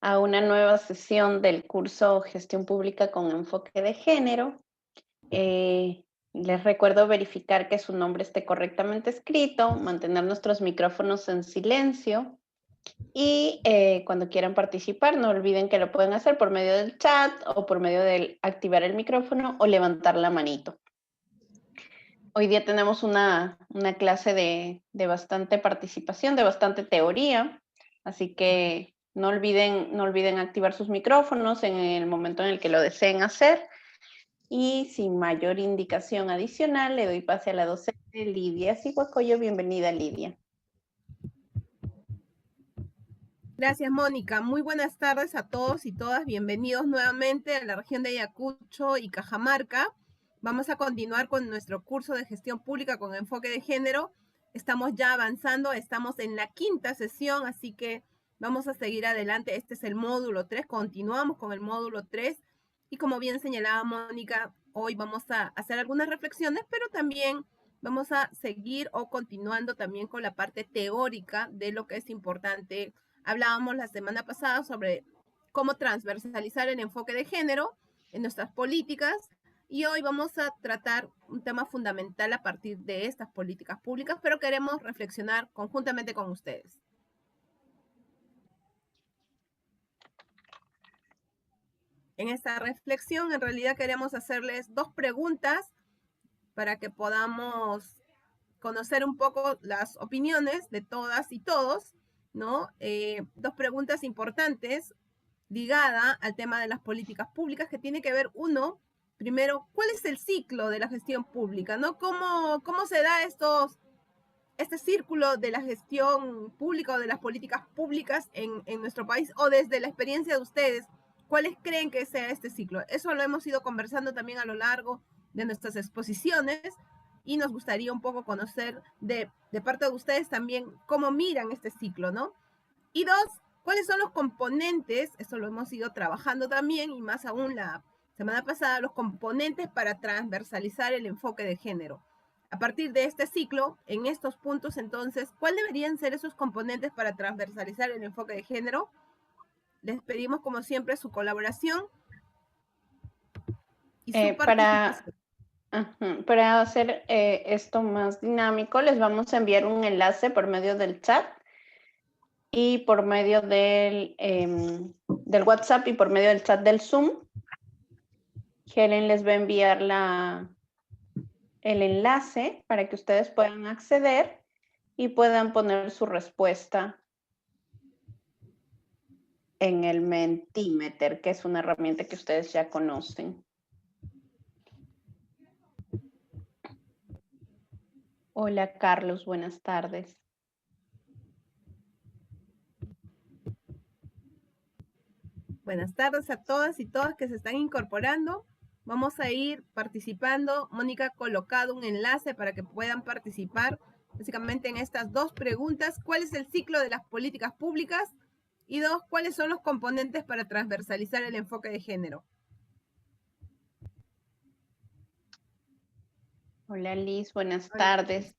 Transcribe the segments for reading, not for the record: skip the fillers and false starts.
a una nueva sesión del curso Gestión Pública con Enfoque de Género. Les recuerdo verificar que su nombre esté correctamente escrito, mantener nuestros micrófonos en silencio y cuando quieran participar no olviden que lo pueden hacer por medio del chat o por medio de activar el micrófono o levantar la manito. Hoy día tenemos una clase de bastante participación, de bastante teoría, así que no olviden activar sus micrófonos en el momento en el que lo deseen hacer. Y sin mayor indicación adicional, le doy pase a la docente Lidia Ciguacoyo. Bienvenida, Lidia. Gracias, Mónica. Muy buenas tardes a todos y todas. Bienvenidos nuevamente a la región de Ayacucho y Cajamarca. Vamos a continuar con nuestro curso de gestión pública con enfoque de género. Estamos ya avanzando, estamos en la quinta sesión, así que vamos a seguir adelante. Este es el módulo 3, continuamos con el módulo 3. Y como bien señalaba Mónica, hoy vamos a hacer algunas reflexiones, pero también vamos a seguir o continuando también con la parte teórica de lo que es importante. Hablábamos la semana pasada sobre cómo transversalizar el enfoque de género en nuestras políticas y hoy vamos a tratar un tema fundamental a partir de estas políticas públicas, pero queremos reflexionar conjuntamente con ustedes. En esta reflexión, en realidad queremos hacerles dos preguntas para que podamos conocer un poco las opiniones de todas y todos, ¿no? Dos preguntas importantes ligada al tema de las políticas públicas, que tiene que ver, uno, primero, ¿cuál es el ciclo de la gestión pública? ¿No? ¿Cómo se da este círculo de la gestión pública o de las políticas públicas en nuestro país o desde la experiencia de ustedes? ¿Cuáles creen que sea este ciclo? Eso lo hemos ido conversando también a lo largo de nuestras exposiciones y nos gustaría un poco conocer de parte de ustedes también cómo miran este ciclo, ¿no? Y dos, ¿cuáles son los componentes? Eso lo hemos ido trabajando también y más aún la semana pasada, los componentes para transversalizar el enfoque de género. A partir de este ciclo, en estos puntos, entonces, ¿cuáles deberían ser esos componentes para transversalizar el enfoque de género? Les pedimos, como siempre, su colaboración y su participación. Para hacer esto más dinámico, les vamos a enviar un enlace por medio del chat y por medio del WhatsApp y por medio del chat del Zoom. Helen les va a enviar el enlace para que ustedes puedan acceder y puedan poner su respuesta en el Mentimeter, que es una herramienta que ustedes ya conocen. Hola, Carlos, buenas tardes. Buenas tardes a todas y todas que se están incorporando. Vamos a ir participando. Mónica ha colocado un enlace para que puedan participar básicamente en estas dos preguntas. ¿Cuál es el ciclo de las políticas públicas? Y dos, ¿cuáles son los componentes para transversalizar el enfoque de género? Hola, Liz, buenas tardes.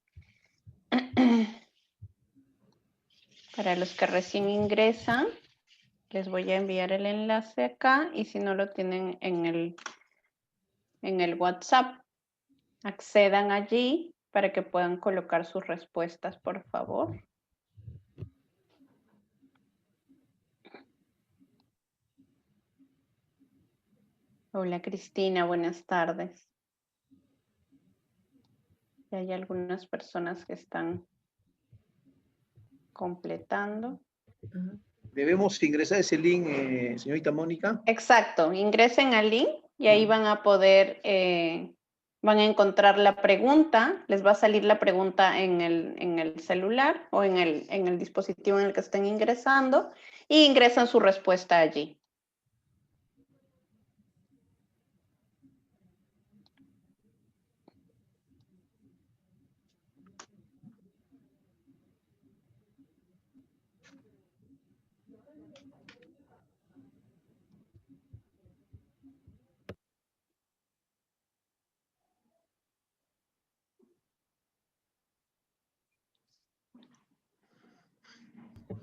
Para los que recién ingresan, les voy a enviar el enlace acá y si no lo tienen en el WhatsApp, accedan allí para que puedan colocar sus respuestas, por favor. Hola, Cristina, buenas tardes. Ya hay algunas personas que están completando. ¿Debemos ingresar ese link, señorita Mónica? Exacto, ingresen al link y ahí van a poder, van a encontrar la pregunta, les va a salir la pregunta en el celular o en el dispositivo en el que estén ingresando y ingresan su respuesta allí.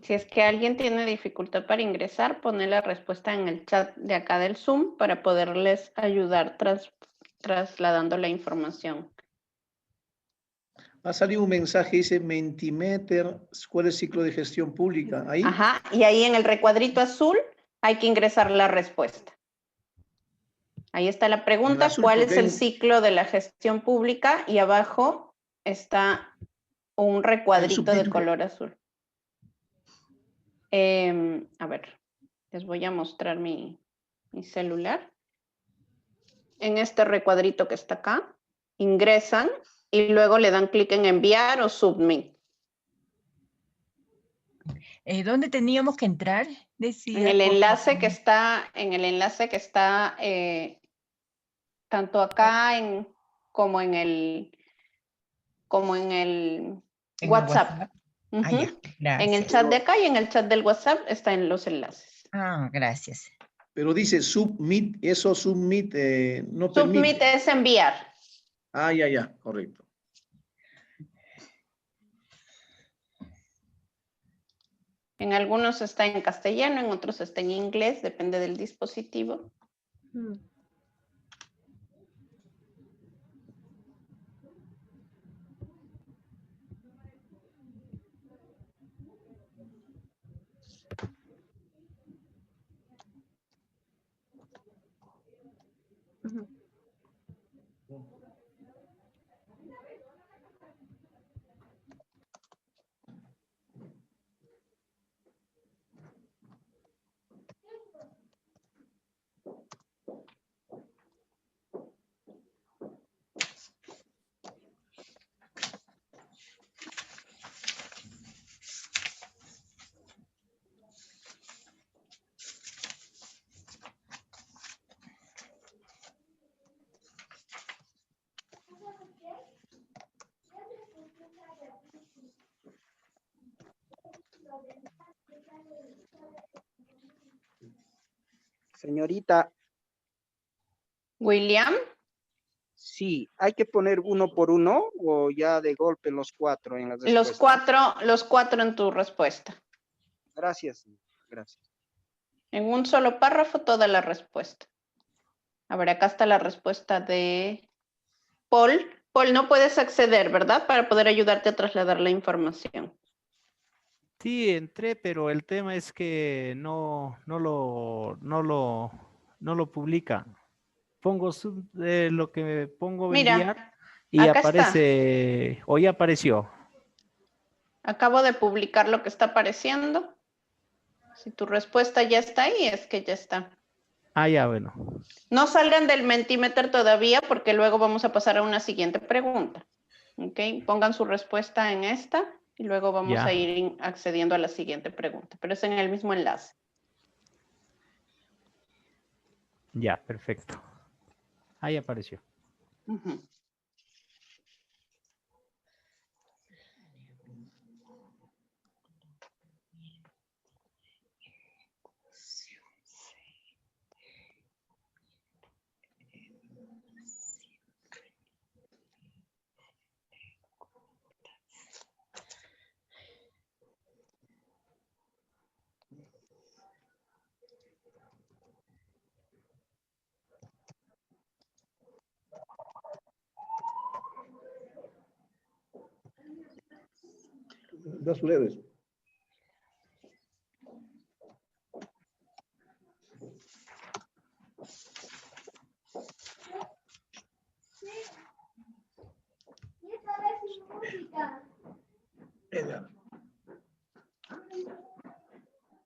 Si es que alguien tiene dificultad para ingresar, pone la respuesta en el chat de acá del Zoom para poderles ayudar trasladando la información. Ha salido un mensaje, dice Mentimeter, Escuela de Ciclo de Gestión Pública. Ahí. Ajá, y ahí en el recuadrito azul hay que ingresar la respuesta. Ahí está la pregunta, azul, ¿cuál es porque el ciclo de la gestión pública? Y abajo está un recuadrito de color azul. A ver, les voy a mostrar mi celular. En este recuadrito que está acá, ingresan y luego le dan clic en enviar o submit. ¿Dónde teníamos que entrar? Decía, En el enlace que está, tanto acá como en el en WhatsApp. Ah, ya, gracias. En el chat de acá y en el chat del WhatsApp están los enlaces. Ah, gracias. Pero dice submit, eso submit no Submit permite. es enviar. Ah, ya, correcto. En algunos está en castellano, en otros está en inglés, depende del dispositivo. Señorita, William, sí, ¿hay que poner uno por uno o ya de golpe los cuatro en las respuestas? los cuatro en tu respuesta. Gracias, gracias. En un solo párrafo toda la respuesta. A ver, acá está la respuesta de Paul. Paul, no puedes acceder, ¿verdad? Para poder ayudarte a trasladar la información. Sí, entré, pero el tema es que no lo publica. Pongo lo que pongo Mira, enviar y acá está. aparece, o ya apareció. Acabo de publicar lo que está apareciendo. Si tu respuesta ya está ahí, es que ya está. Ah, ya, bueno. No salgan del Mentimeter todavía porque luego vamos a pasar a una siguiente pregunta. ¿Ok? Pongan su respuesta en esta y luego vamos Ya. a ir accediendo a la siguiente pregunta. Pero es en el mismo enlace. Ya, perfecto. Ahí apareció. Ujú. Das leves.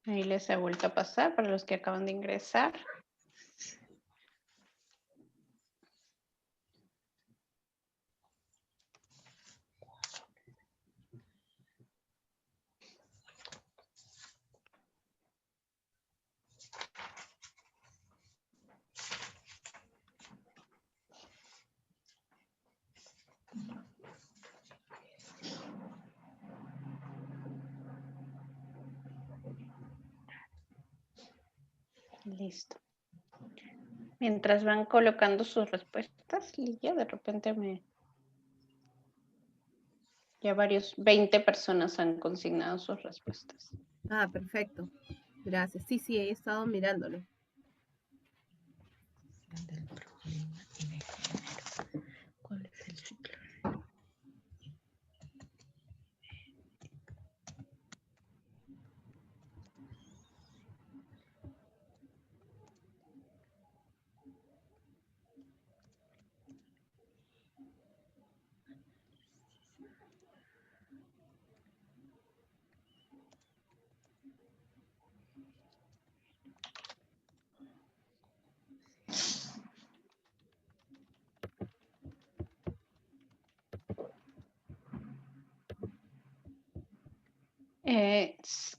Ahí les he vuelto a pasar para los que acaban de ingresar. Listo. Mientras van colocando sus respuestas, Lidia, de repente ya 20 personas han consignado sus respuestas. Ah, perfecto. Gracias. Sí, sí, he estado mirándolo. ¿Cuál es el ciclo?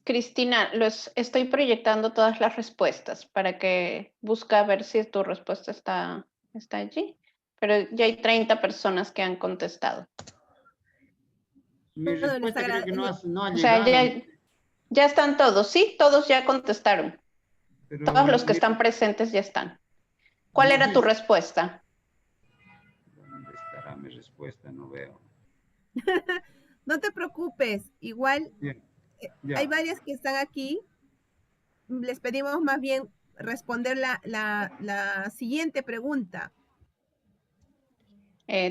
Cristina, estoy proyectando todas las respuestas para que busca ver si tu respuesta está allí. Pero ya hay 30 personas que han contestado. Mi respuesta creo que no ha O sea, llegado. ya están todos, ¿sí? Todos ya contestaron. Pero Todos los que están presentes ya están. ¿Cuál no era tu dice- respuesta? ¿Dónde estará mi respuesta? No veo. No te preocupes, igual Bien, hay ya. varias que están aquí. Les pedimos más bien responder la siguiente pregunta.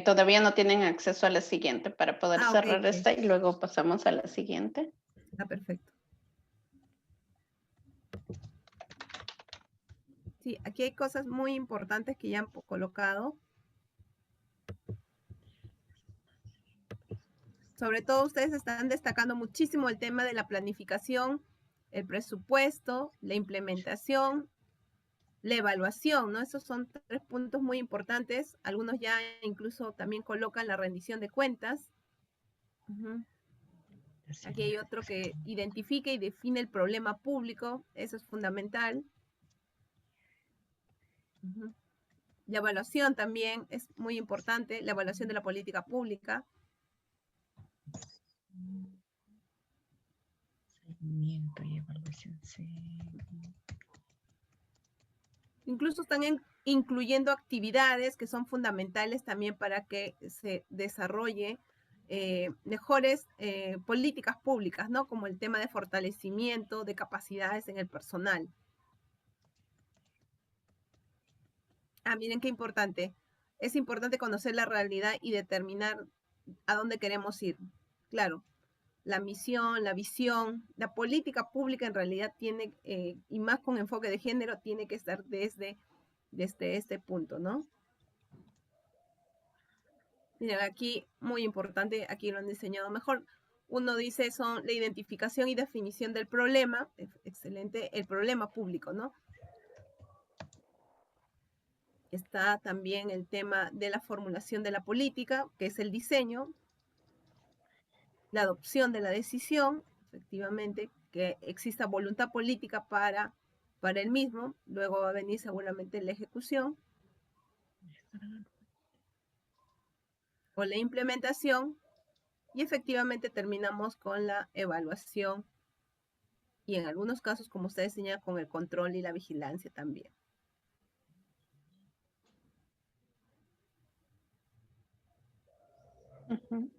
Todavía no tienen acceso a la siguiente para poder Ah, ok, cerrar ok. esta y luego pasamos a la siguiente. Ah, perfecto. Sí, aquí hay cosas muy importantes que ya han colocado. Sobre todo ustedes están destacando muchísimo el tema de la planificación, el presupuesto, la implementación, la evaluación, ¿no? Esos son 3 puntos muy importantes. Algunos ya incluso también colocan la rendición de cuentas. Ujú. Aquí hay otro que identifica y define el problema público. Eso es fundamental. Ujú. La evaluación también es muy importante, la evaluación de la política pública. Seguimiento y evaluación, sí. Incluso están incluyendo actividades que son fundamentales también para que se desarrolle mejores políticas públicas, ¿no? Como el tema de fortalecimiento de capacidades en el personal. Ah, miren qué importante. Es importante conocer la realidad y determinar a dónde queremos ir. Claro, la misión, la visión, la política pública en realidad tiene, y más con enfoque de género, tiene que estar desde este punto, ¿no? Miren, aquí, muy importante, aquí lo han diseñado mejor. Uno dice son la identificación y definición del problema, excelente, el problema público, ¿no? Está también el tema de la formulación de la política, que es el diseño, la adopción de la decisión, efectivamente, que exista voluntad política para el mismo, luego va a venir seguramente la ejecución o la implementación y efectivamente terminamos con la evaluación y en algunos casos, como ustedes señalan, con el control y la vigilancia también. Ujú.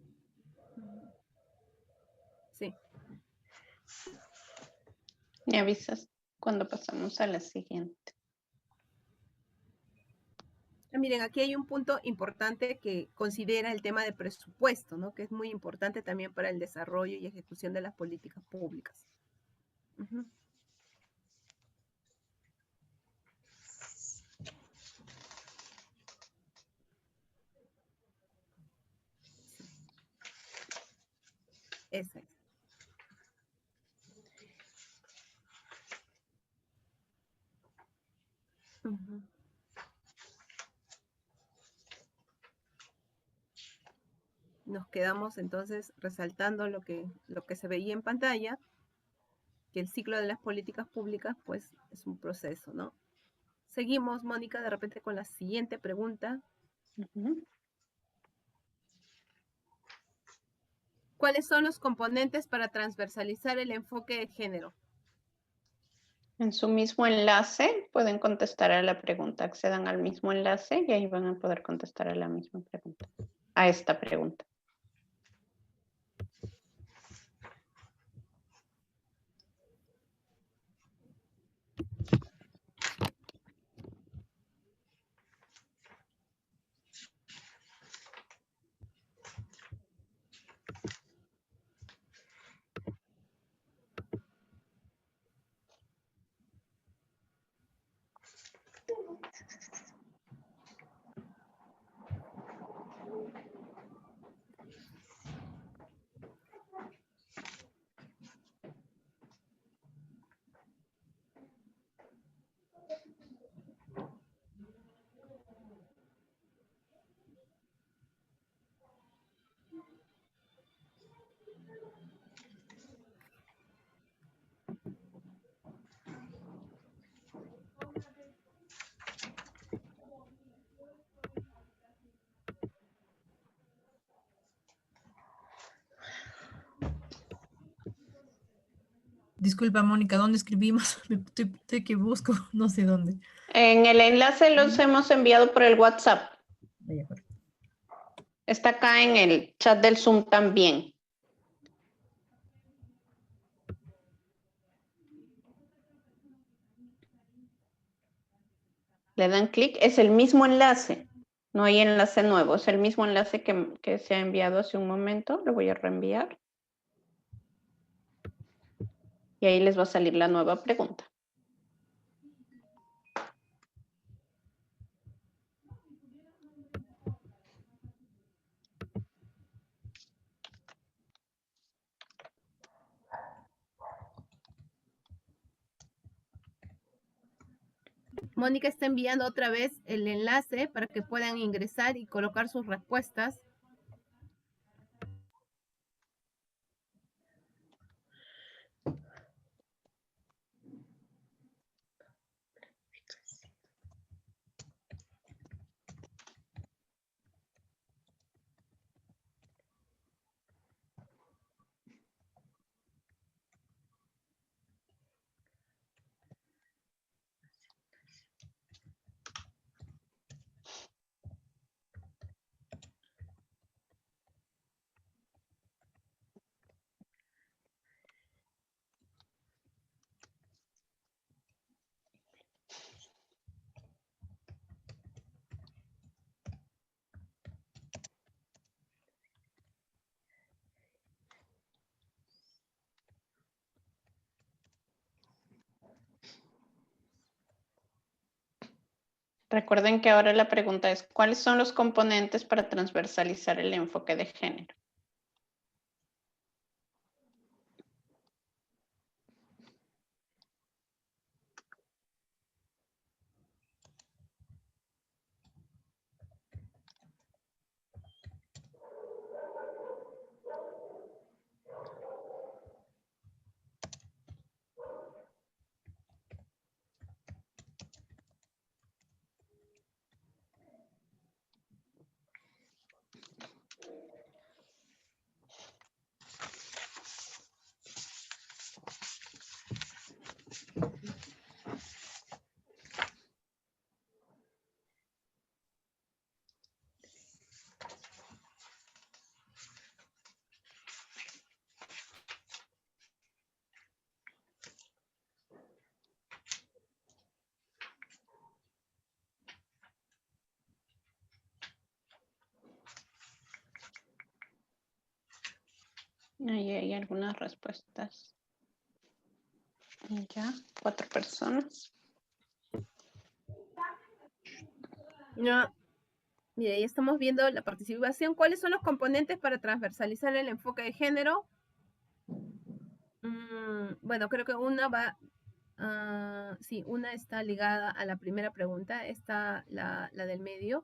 Sí. Me avisas cuando pasamos a la siguiente. Miren, aquí hay un punto importante que considera el tema de presupuesto, ¿no? Que es muy importante también para el desarrollo y ejecución de las políticas públicas. Uh-huh. Sí. Esa es. Uh-huh. Nos quedamos entonces resaltando lo que se veía en pantalla, que el ciclo de las políticas públicas pues es un proceso, ¿no? Seguimos, Mónica, de repente con la siguiente pregunta. Uh-huh. ¿Cuáles son los componentes para transversalizar el enfoque de género? En su mismo enlace pueden contestar a la pregunta, accedan al mismo enlace y ahí van a poder contestar a la misma pregunta, a esta pregunta. Disculpa, Mónica, ¿dónde escribimos? Estoy que busco, no sé dónde. En el enlace los hemos enviado por el WhatsApp. De acuerdo. Está acá en el chat del Zoom también. Le dan clic, es el mismo enlace. No hay enlace nuevo, es el mismo enlace que se ha enviado hace un momento. Lo voy a reenviar. Y ahí les va a salir la nueva pregunta. Mónica está enviando otra vez el enlace para que puedan ingresar y colocar sus respuestas. Recuerden que ahora la pregunta es, ¿cuáles son los componentes para transversalizar el enfoque de género? Ahí hay algunas respuestas. Ya, 4 personas. No. Mire, ahí estamos viendo la participación. ¿Cuáles son los componentes para transversalizar el enfoque de género? Bueno, creo que una va... sí, una está ligada a la primera pregunta. Está la del medio.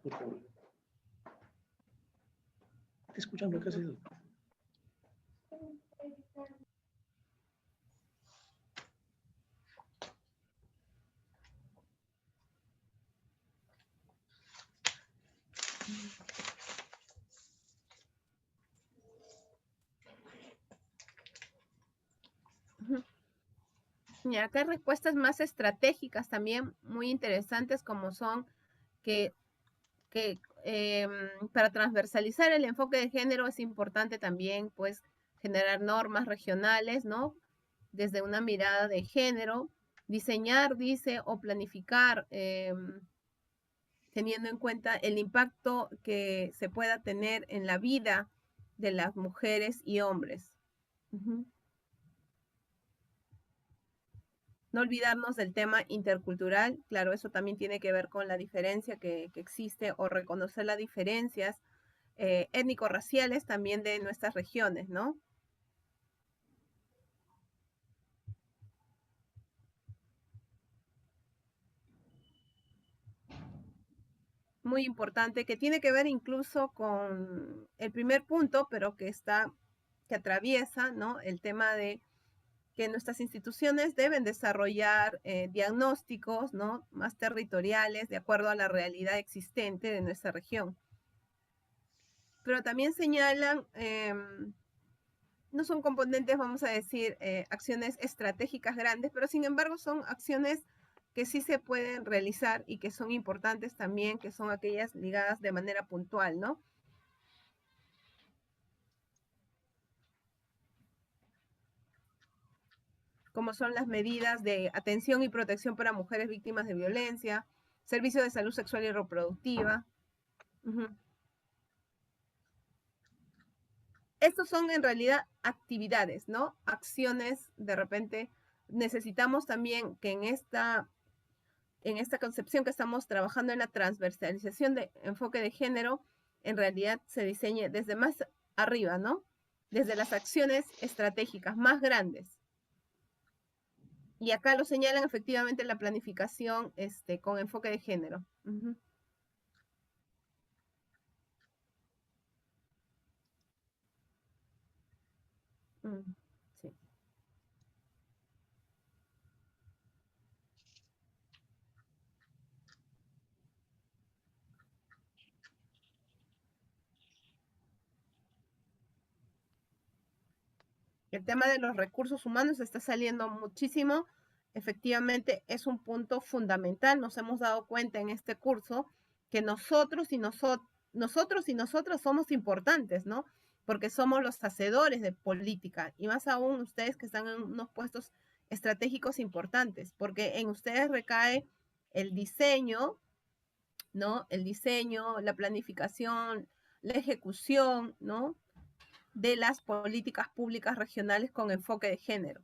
Por favor. Te escuchando casi. Y acá hay respuestas más estratégicas también, muy interesantes, como son que para transversalizar el enfoque de género es importante también, pues, generar normas regionales, ¿no? Desde una mirada de género, diseñar, dice, o planificar, teniendo en cuenta el impacto que se pueda tener en la vida de las mujeres y hombres. No olvidarnos del tema intercultural, claro, eso también tiene que ver con la diferencia que existe o reconocer las diferencias étnico-raciales también de nuestras regiones, ¿no? Muy importante, que tiene que ver incluso con el primer punto, pero que atraviesa, ¿no? El tema de que nuestras instituciones deben desarrollar diagnósticos, ¿no? Más territoriales de acuerdo a la realidad existente de nuestra región. pero también señalan, no son componentes, vamos a decir, acciones estratégicas grandes, pero sin embargo son acciones que sí se pueden realizar y que son importantes también, que son aquellas ligadas de manera puntual, ¿no? Como son las medidas de atención y protección para mujeres víctimas de violencia, servicio de salud sexual y reproductiva. Estos son en realidad actividades, ¿no? Acciones, de repente, necesitamos también que en esta concepción que estamos trabajando en la transversalización de enfoque de género, en realidad se diseñe desde más arriba, ¿no? Desde las acciones estratégicas más grandes. Y acá lo señalan efectivamente la planificación con enfoque de género. Sí. El tema de los recursos humanos está saliendo muchísimo. Efectivamente, es un punto fundamental. Nos hemos dado cuenta en este curso que nosotros y nosotras somos importantes, ¿no? Porque somos los hacedores de política, y más aún ustedes que están en unos puestos estratégicos importantes, porque en ustedes recae el diseño, ¿no? El diseño, la planificación, la ejecución, ¿no? De las políticas públicas regionales con enfoque de género.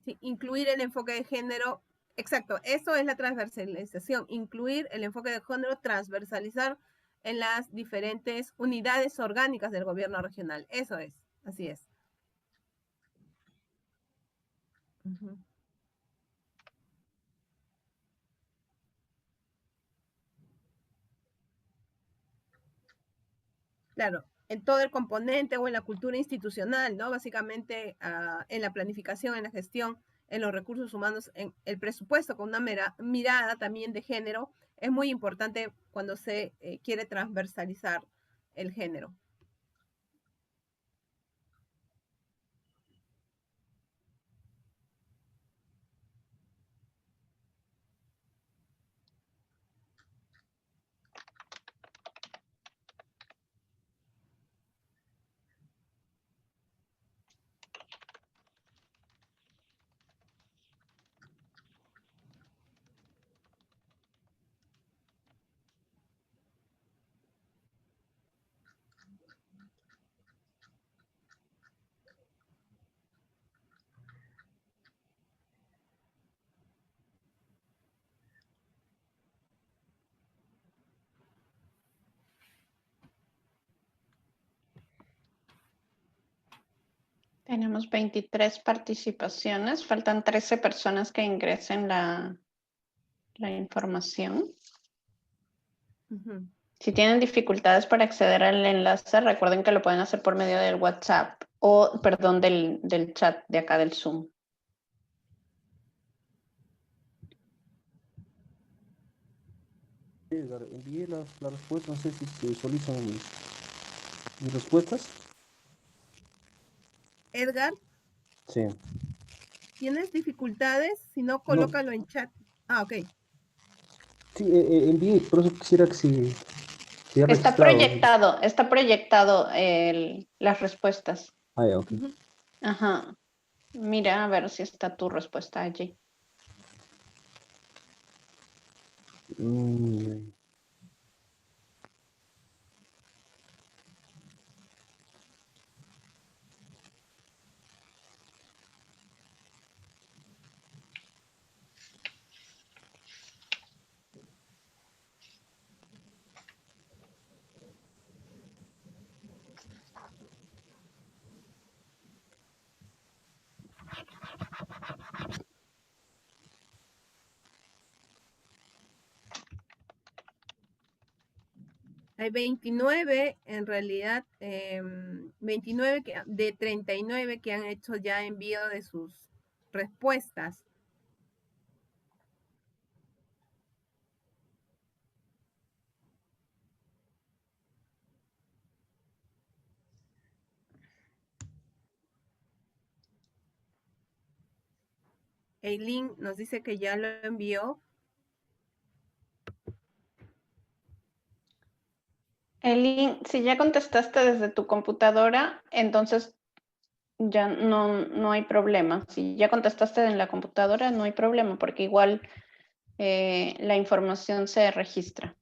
Sí, incluir el enfoque de género, exacto, eso es la transversalización, incluir el enfoque de género, transversalizar en las diferentes unidades orgánicas del gobierno regional. Eso es, así es. Claro, en todo el componente o en la cultura institucional, ¿no? Básicamente en la planificación, en la gestión, en los recursos humanos, en el presupuesto con una mirada también de género, es muy importante cuando se quiere transversalizar el género. Tenemos 23 participaciones, faltan 13 personas que ingresen la información. Si tienen dificultades para acceder al enlace, recuerden que lo pueden hacer por medio del WhatsApp o, perdón, del chat de acá del Zoom. Edgar, envié la respuesta, no sé si se visualizan mis respuestas. Edgar. Sí. ¿Tienes dificultades? Si no, colócalo en chat. Ah, ok. Sí, envié, por eso quisiera que se está proyectado las respuestas. Ah, ya, ok. Ajá. Mira a ver si está tu respuesta allí. Hay 29, en realidad, 29 de 39 que han hecho ya envío de sus respuestas. Eileen nos dice que ya lo envió. Eileen, si ya contestaste desde tu computadora, entonces ya no hay problema. Si ya contestaste en la computadora, no hay problema, porque igual la información se registra.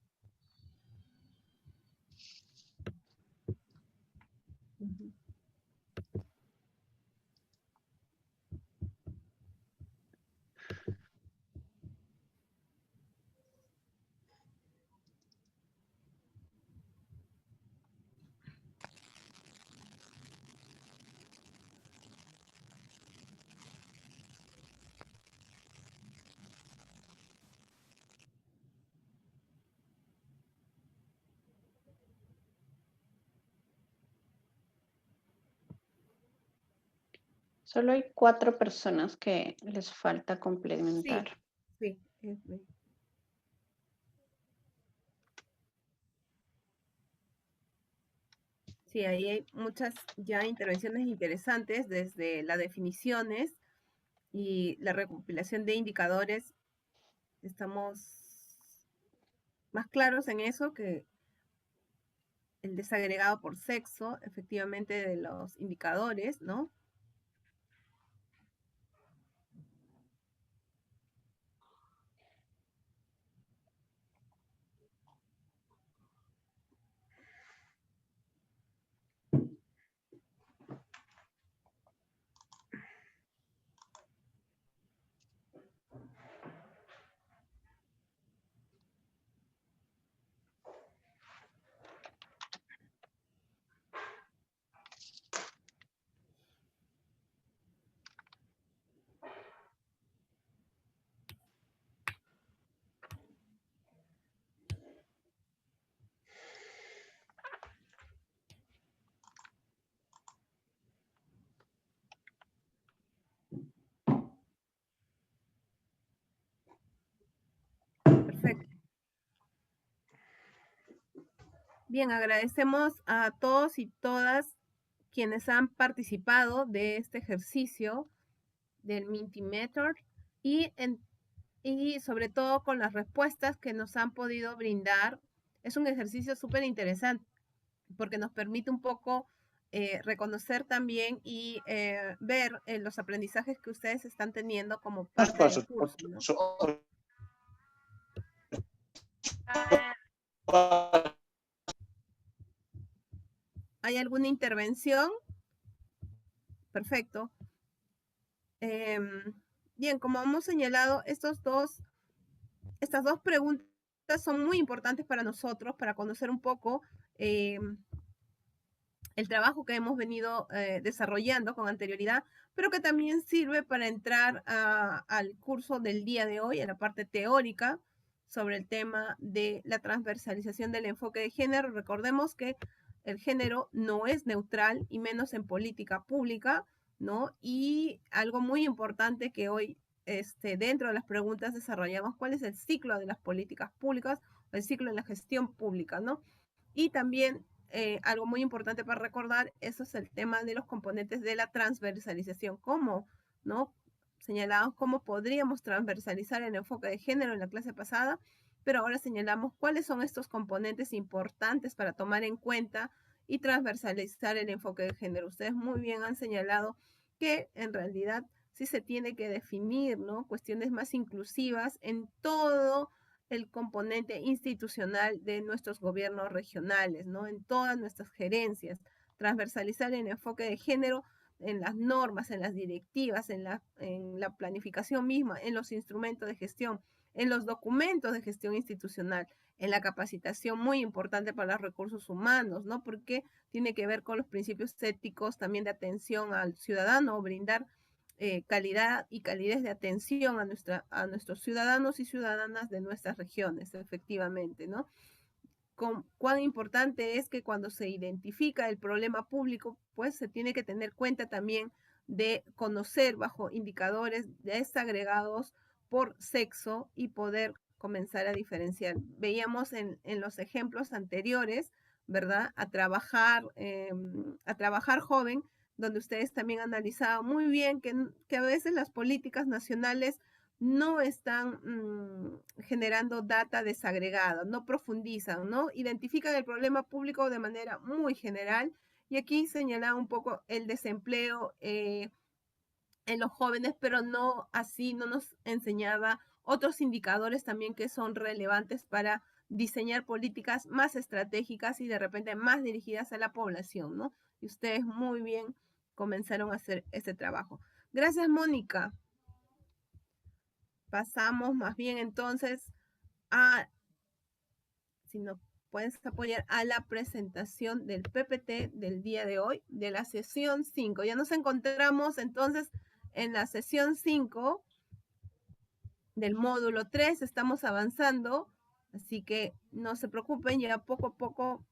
Solo hay 4 personas que les falta complementar. Sí. Sí, ahí hay muchas ya intervenciones interesantes desde las definiciones y la recopilación de indicadores. Estamos más claros en eso que el desagregado por sexo, efectivamente, de los indicadores, ¿no? Perfecto. Bien, agradecemos a todos y todas quienes han participado de este ejercicio del Mentimeter y sobre todo con las respuestas que nos han podido brindar. Es un ejercicio súper interesante porque nos permite un poco reconocer también y ver los aprendizajes que ustedes están teniendo como parte del curso, ¿no? ¿Hay alguna intervención? Perfecto. Bien, como hemos señalado, estas dos preguntas son muy importantes para nosotros, para conocer un poco el trabajo que hemos venido desarrollando con anterioridad, pero que también sirve para entrar al curso del día de hoy, a la parte teórica, sobre el tema de la transversalización del enfoque de género. Recordemos que el género no es neutral, y menos en política pública, ¿no? Y algo muy importante que hoy, dentro de las preguntas desarrollamos, ¿cuál es el ciclo de las políticas públicas, o el ciclo de la gestión pública, ¿no? Y también algo muy importante para recordar, eso es el tema de los componentes de la transversalización. ¿Cómo, no? Señalamos cómo podríamos transversalizar el enfoque de género en la clase pasada, pero ahora señalamos cuáles son estos componentes importantes para tomar en cuenta y transversalizar el enfoque de género. Ustedes muy bien han señalado que en realidad sí se tiene que definir, ¿no?, cuestiones más inclusivas en todo el componente institucional de nuestros gobiernos regionales, ¿no?, en todas nuestras gerencias, transversalizar el enfoque de género en las normas, en las directivas, en la planificación misma, en los instrumentos de gestión, en los documentos de gestión institucional, en la capacitación, muy importante para los recursos humanos, ¿no?, porque tiene que ver con los principios éticos también de atención al ciudadano, brindar calidad y calidez de atención a nuestros ciudadanos y ciudadanas de nuestras regiones, efectivamente, ¿no? cuán importante es que cuando se identifica el problema público, pues se tiene que tener cuenta también de conocer bajo indicadores desagregados por sexo y poder comenzar a diferenciar. Veíamos en los ejemplos anteriores, ¿verdad? A trabajar joven, donde ustedes también analizaban muy bien que a veces las políticas nacionales no están generando data desagregada, no profundizan, ¿no? Identifican el problema público de manera muy general y aquí señalaba un poco el desempleo en los jóvenes, pero no así, no nos enseñaba otros indicadores también que son relevantes para diseñar políticas más estratégicas y de repente más dirigidas a la población, ¿no? Y ustedes muy bien comenzaron a hacer ese trabajo. Gracias, Mónica. Pasamos más bien entonces a, si nos puedes apoyar, a la presentación del PPT del día de hoy, de la sesión 5. Ya nos encontramos entonces en la sesión 5 del módulo 3, estamos avanzando, así que no se preocupen, ya poco a poco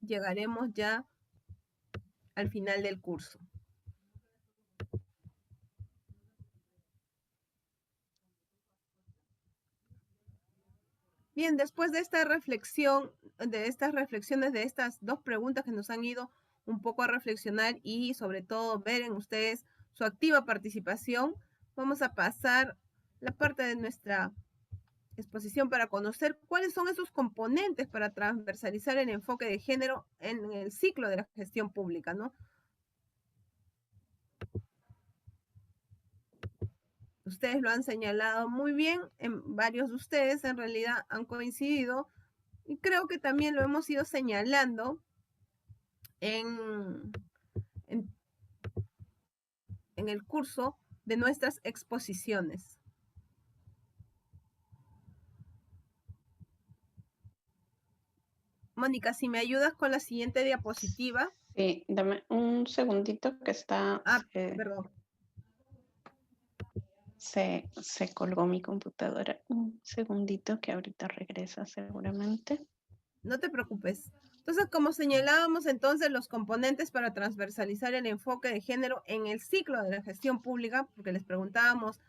llegaremos ya al final del curso. Bien, después de esta reflexión, de estas reflexiones, de estas dos preguntas que nos han ido un poco a reflexionar y sobre todo ver en ustedes su activa participación, vamos a pasar la parte de nuestra exposición para conocer cuáles son esos componentes para transversalizar el enfoque de género en el ciclo de la gestión pública, ¿no? Ustedes lo han señalado muy bien, en varios de ustedes en realidad han coincidido y creo que también lo hemos ido señalando en el curso de nuestras exposiciones. Mónica, si me ayudas con la siguiente diapositiva. Sí, dame un segundito que está... perdón. Se colgó mi computadora. Un segundito que ahorita regresa seguramente. No te preocupes. Entonces, como señalábamos entonces los componentes para transversalizar el enfoque de género en el ciclo de la gestión pública, porque les preguntábamos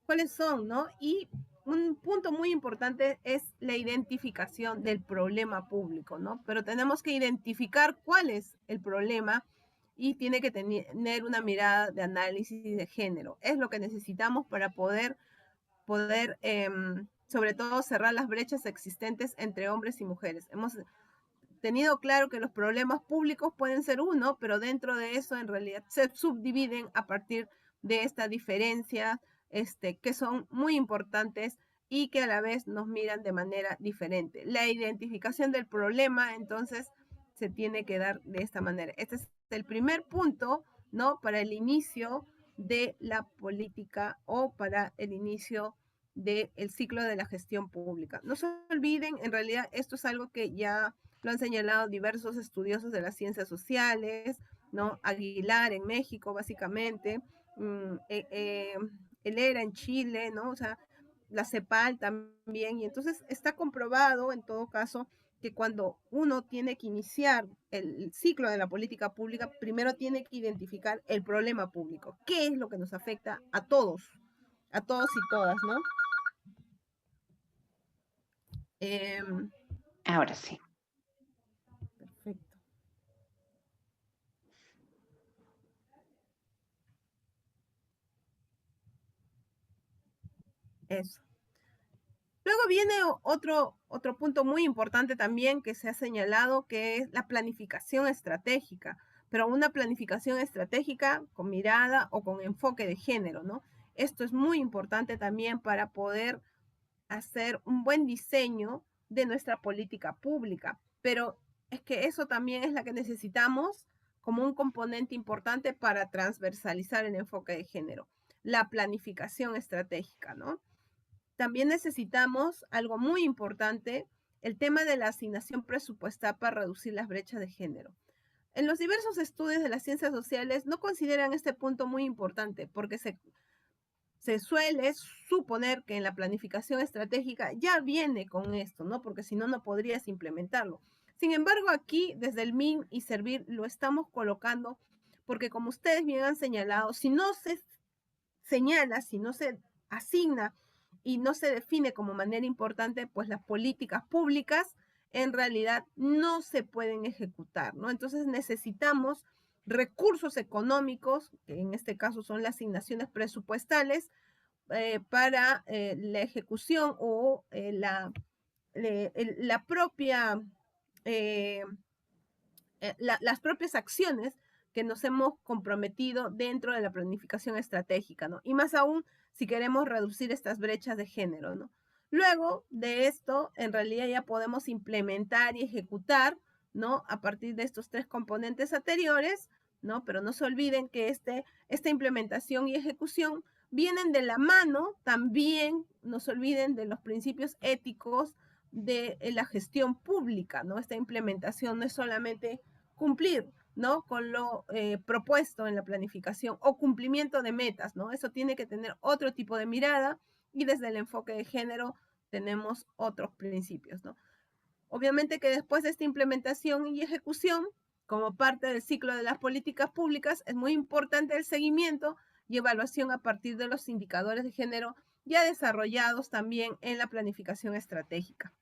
cuáles son, ¿no? Y un punto muy importante es la identificación del problema público, ¿no? Pero tenemos que identificar cuál es el problema y tiene que tener una mirada de análisis de género. Es lo que necesitamos para poder sobre todo cerrar las brechas existentes entre hombres y mujeres. Hemos tenido claro que los problemas públicos pueden ser uno, pero dentro de eso en realidad se subdividen a partir de esta diferencia, que son muy importantes y que a la vez nos miran de manera diferente. La identificación del problema, entonces, se tiene que dar de esta manera. Este es el primer punto, ¿no? Para el inicio de la política o para el inicio del ciclo de la gestión pública. No se olviden, en realidad esto es algo que ya lo han señalado diversos estudiosos de las ciencias sociales, ¿no? Aguilar en México, básicamente, Helera en Chile, ¿no? O sea, la CEPAL también, y entonces está comprobado, en todo caso, que cuando uno tiene que iniciar el ciclo de la política pública, primero tiene que identificar el problema público. ¿Qué es lo que nos afecta a todos y todas, ¿no? Ahora sí. Perfecto. Eso. Luego viene otro punto muy importante también que se ha señalado, que es la planificación estratégica, pero una planificación estratégica con mirada o con enfoque de género, ¿no? Esto es muy importante también para poder hacer un buen diseño de nuestra política pública, pero es que eso también es la que necesitamos como un componente importante para transversalizar el enfoque de género, la planificación estratégica, ¿no? También necesitamos algo muy importante, el tema de la asignación presupuestal para reducir las brechas de género. En los diversos estudios de las ciencias sociales no consideran este punto muy importante porque se suele suponer que en la planificación estratégica ya viene con esto, ¿no? Porque si no, no podrías implementarlo. Sin embargo, aquí desde el MIN y Servir lo estamos colocando porque como ustedes bien han señalado, si no se señala, si no se asigna y no se define como manera importante, pues las políticas públicas en realidad no se pueden ejecutar, ¿no? Entonces necesitamos recursos económicos, que en este caso son las asignaciones presupuestales, para la ejecución o la propia, las propias acciones que nos hemos comprometido dentro de la planificación estratégica, ¿no? Y más aún si queremos reducir estas brechas de género, ¿no? Luego de esto, en realidad ya podemos implementar y ejecutar, ¿no? A partir de estos 3 componentes anteriores, ¿no? Pero no se olviden que esta implementación y ejecución vienen de la mano, también no se olviden de los principios éticos de la gestión pública, ¿no? Esta implementación no es solamente cumplir, ¿no? Con lo propuesto en la planificación o cumplimiento de metas, ¿no? Eso tiene que tener otro tipo de mirada y desde el enfoque de género tenemos otros principios, ¿no? Obviamente que después de esta implementación y ejecución, como parte del ciclo de las políticas públicas, es muy importante el seguimiento y evaluación a partir de los indicadores de género ya desarrollados también en la planificación estratégica.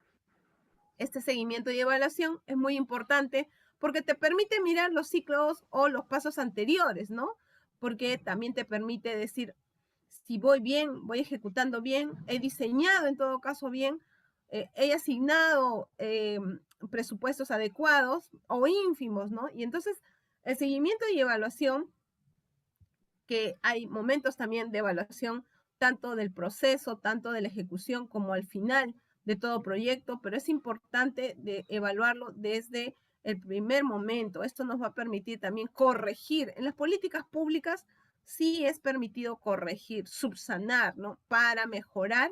Este seguimiento y evaluación es muy importante porque te permite mirar los ciclos o los pasos anteriores, ¿no? Porque también te permite decir, si voy bien, voy ejecutando bien, he diseñado en todo caso bien, he asignado presupuestos adecuados o ínfimos, ¿no? Y entonces el seguimiento y evaluación, que hay momentos también de evaluación tanto del proceso, tanto de la ejecución como al final de todo proyecto, pero es importante de evaluarlo desde el primer momento. Esto nos va a permitir también corregir. En las políticas públicas sí es permitido corregir, subsanar, ¿no? Para mejorar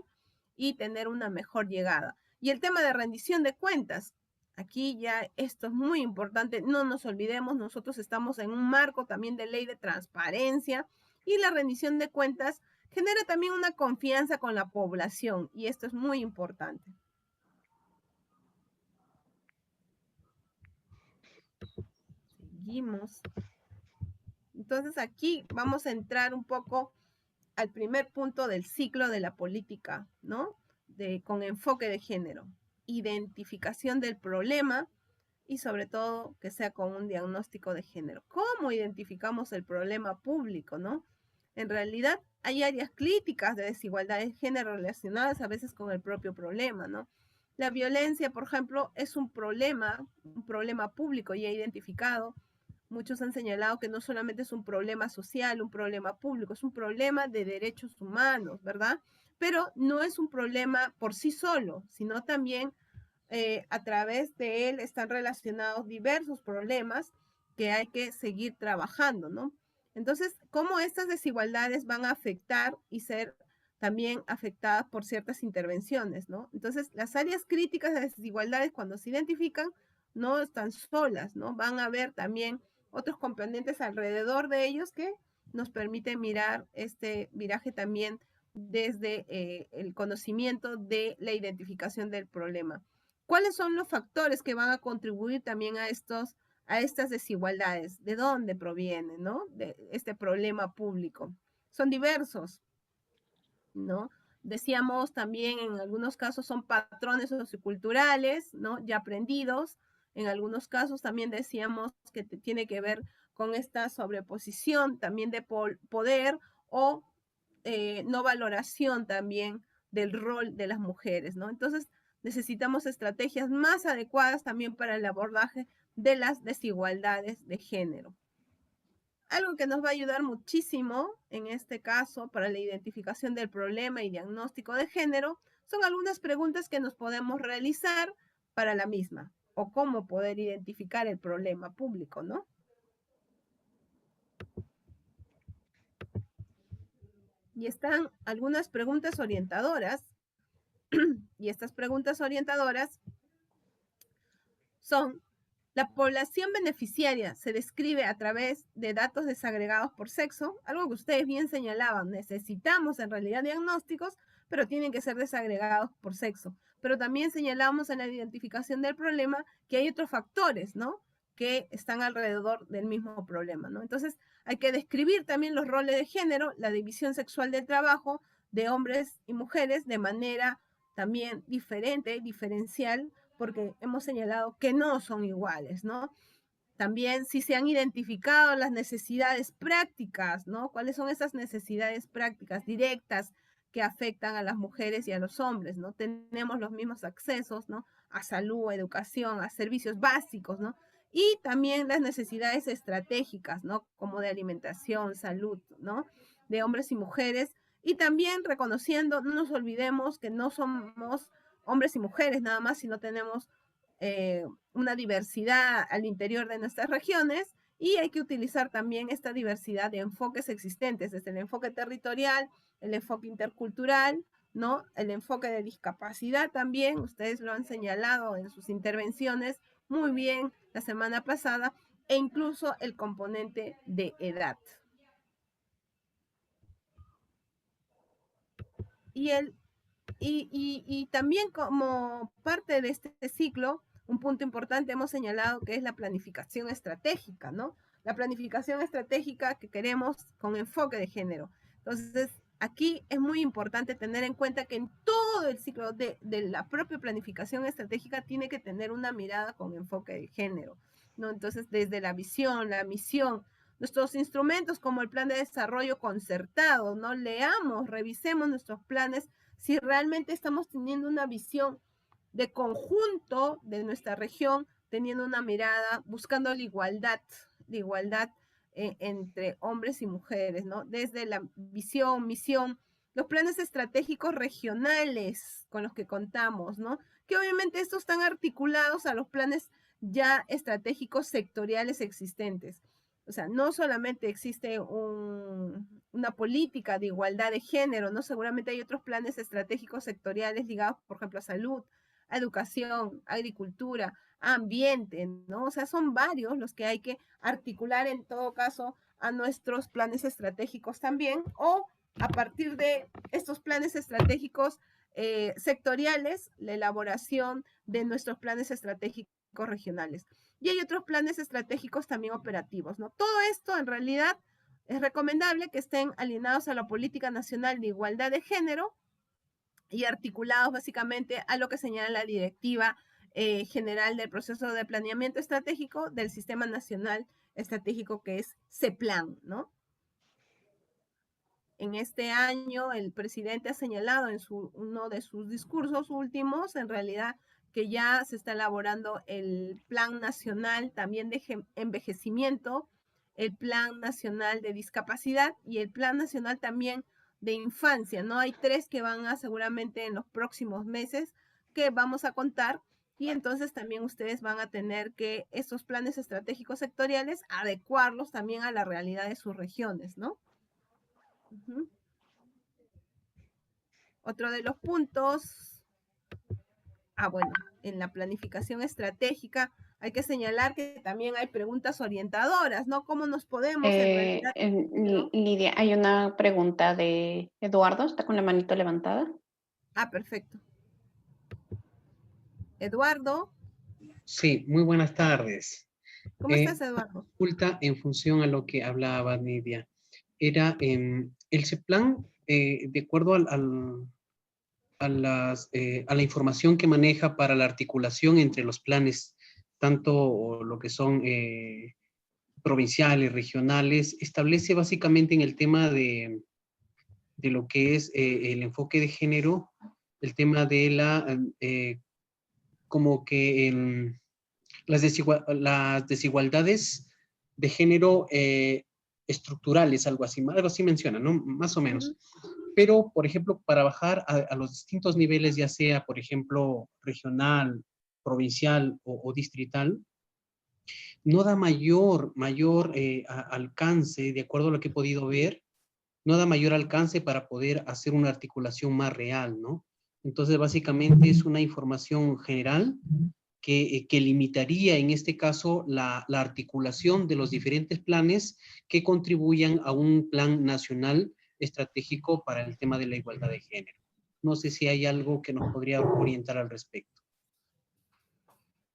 y tener una mejor llegada. Y el tema de rendición de cuentas, aquí ya esto es muy importante, no nos olvidemos, nosotros estamos en un marco también de ley de transparencia y la rendición de cuentas genera también una confianza con la población y esto es muy importante. Seguimos. Entonces aquí vamos a entrar un poco al primer punto del ciclo de la política, ¿no? Con enfoque de género, identificación del problema y sobre todo que sea con un diagnóstico de género. ¿Cómo identificamos el problema público, no? En realidad hay áreas críticas de desigualdad de género relacionadas a veces con el propio problema, ¿no? La violencia, por ejemplo, es un problema público ya identificado. Muchos han señalado que no solamente es un problema social, un problema público, es un problema de derechos humanos, ¿verdad? Pero no es un problema por sí solo, sino también a través de él están relacionados diversos problemas que hay que seguir trabajando, ¿no? Entonces, ¿cómo estas desigualdades van a afectar y ser también afectadas por ciertas intervenciones, ¿no? Entonces, las áreas críticas de desigualdades cuando se identifican no están solas, ¿no? Van a haber también otros componentes alrededor de ellos que nos permiten mirar este viraje también desde el conocimiento de la identificación del problema. ¿Cuáles son los factores que van a contribuir también a estas desigualdades? ¿De dónde provienen, no? De este problema público. Son diversos, ¿no? Decíamos también en algunos casos son patrones socioculturales, ¿no? Ya aprendidos. En algunos casos también decíamos que tiene que ver con esta sobreposición también de poder o no valoración también del rol de las mujeres, ¿no? Entonces, necesitamos estrategias más adecuadas también para el abordaje de las desigualdades de género. Algo que nos va a ayudar muchísimo en este caso para la identificación del problema y diagnóstico de género son algunas preguntas que nos podemos realizar para la misma o cómo poder identificar el problema público, ¿no? Y están algunas preguntas orientadoras y estas preguntas orientadoras son La población beneficiaria se describe a través de datos desagregados por sexo, algo que ustedes bien señalaban. Necesitamos en realidad diagnósticos, pero tienen que ser desagregados por sexo. Pero también señalamos en la identificación del problema que hay otros factores, ¿no?, que están alrededor del mismo problema, ¿no? Entonces, hay que describir también los roles de género, la división sexual del trabajo de hombres y mujeres de manera también diferente, diferencial, porque hemos señalado que no son iguales, ¿no? También si se han identificado las necesidades prácticas, ¿no? ¿Cuáles son esas necesidades prácticas directas que afectan a las mujeres y a los hombres, ¿no? Tenemos los mismos accesos, ¿no?, a salud, a educación, a servicios básicos, ¿no? Y también las necesidades estratégicas, ¿no?, como de alimentación, salud, ¿no?, de hombres y mujeres. Y también reconociendo, no nos olvidemos que no somos hombres y mujeres nada más, sino tenemos una diversidad al interior de nuestras regiones, y hay que utilizar también esta diversidad de enfoques existentes, desde el enfoque territorial, el enfoque intercultural, ¿no?, el enfoque de discapacidad también, ustedes lo han señalado en sus intervenciones muy bien la semana pasada, e incluso el componente de edad. Y también como parte de este ciclo, un punto importante hemos señalado que es la planificación estratégica, ¿no? La planificación estratégica que queremos con enfoque de género. Entonces, aquí es muy importante tener en cuenta que en todo el ciclo de la propia planificación estratégica tiene que tener una mirada con enfoque de género, ¿no? Entonces, desde la visión, la misión, nuestros instrumentos como el plan de desarrollo concertado, ¿no? Leamos, revisemos nuestros planes si realmente estamos teniendo una visión de conjunto de nuestra región, teniendo una mirada, buscando la igualdad entre hombres y mujeres, ¿no? Desde la visión, misión, los planes estratégicos regionales con los que contamos, ¿no? Que obviamente estos están articulados a los planes ya estratégicos sectoriales existentes. O sea, no solamente existe una política de igualdad de género, ¿no? Seguramente hay otros planes estratégicos sectoriales ligados, por ejemplo, a salud, a educación, agricultura, a ambiente, ¿no? O sea, son varios los que hay que articular en todo caso a nuestros planes estratégicos también, o a partir de estos planes estratégicos sectoriales, la elaboración de nuestros planes estratégicos regionales. Y hay otros planes estratégicos también operativos, ¿no? Todo esto en realidad es recomendable que estén alineados a la Política Nacional de Igualdad de Género y articulados básicamente a lo que señala la Directiva General del Proceso de Planeamiento Estratégico del Sistema Nacional Estratégico, que es CEPLAN, ¿no? En este año el presidente ha señalado en uno de sus discursos últimos, en realidad, que ya se está elaborando el Plan Nacional también de Envejecimiento, el Plan Nacional de Discapacidad y el Plan Nacional también de Infancia, ¿no? Hay 3 que van a seguramente en los próximos meses que vamos a contar, y entonces también ustedes van a tener que esos planes estratégicos sectoriales adecuarlos también a la realidad de sus regiones, ¿no? Otro de los puntos, bueno, en la planificación estratégica hay que señalar que también hay preguntas orientadoras, ¿no? ¿Cómo nos podemos en realidad, ¿no? Lidia, hay una pregunta de Eduardo, está con la manito levantada. Perfecto. Eduardo. Sí, muy buenas tardes. ¿Cómo estás, Eduardo? Consulta en función a lo que hablaba Nidia. Era el CEPLAN, de acuerdo a la información que maneja para la articulación entre los planes, tanto lo que son provinciales, regionales, establece básicamente en el tema de lo que es el enfoque de género, el tema de como que las desigualdades de género estructurales, algo así menciona, ¿no? Más o menos. Pero, por ejemplo, para bajar a los distintos niveles, ya sea, por ejemplo, regional, provincial o distrital, no da mayor alcance, de acuerdo a lo que he podido ver, no da mayor alcance para poder hacer una articulación más real, ¿no? Entonces, básicamente es una información general que limitaría en este caso la articulación de los diferentes planes que contribuyan a un plan nacional estratégico para el tema de la igualdad de género. No sé si hay algo que nos podría orientar al respecto.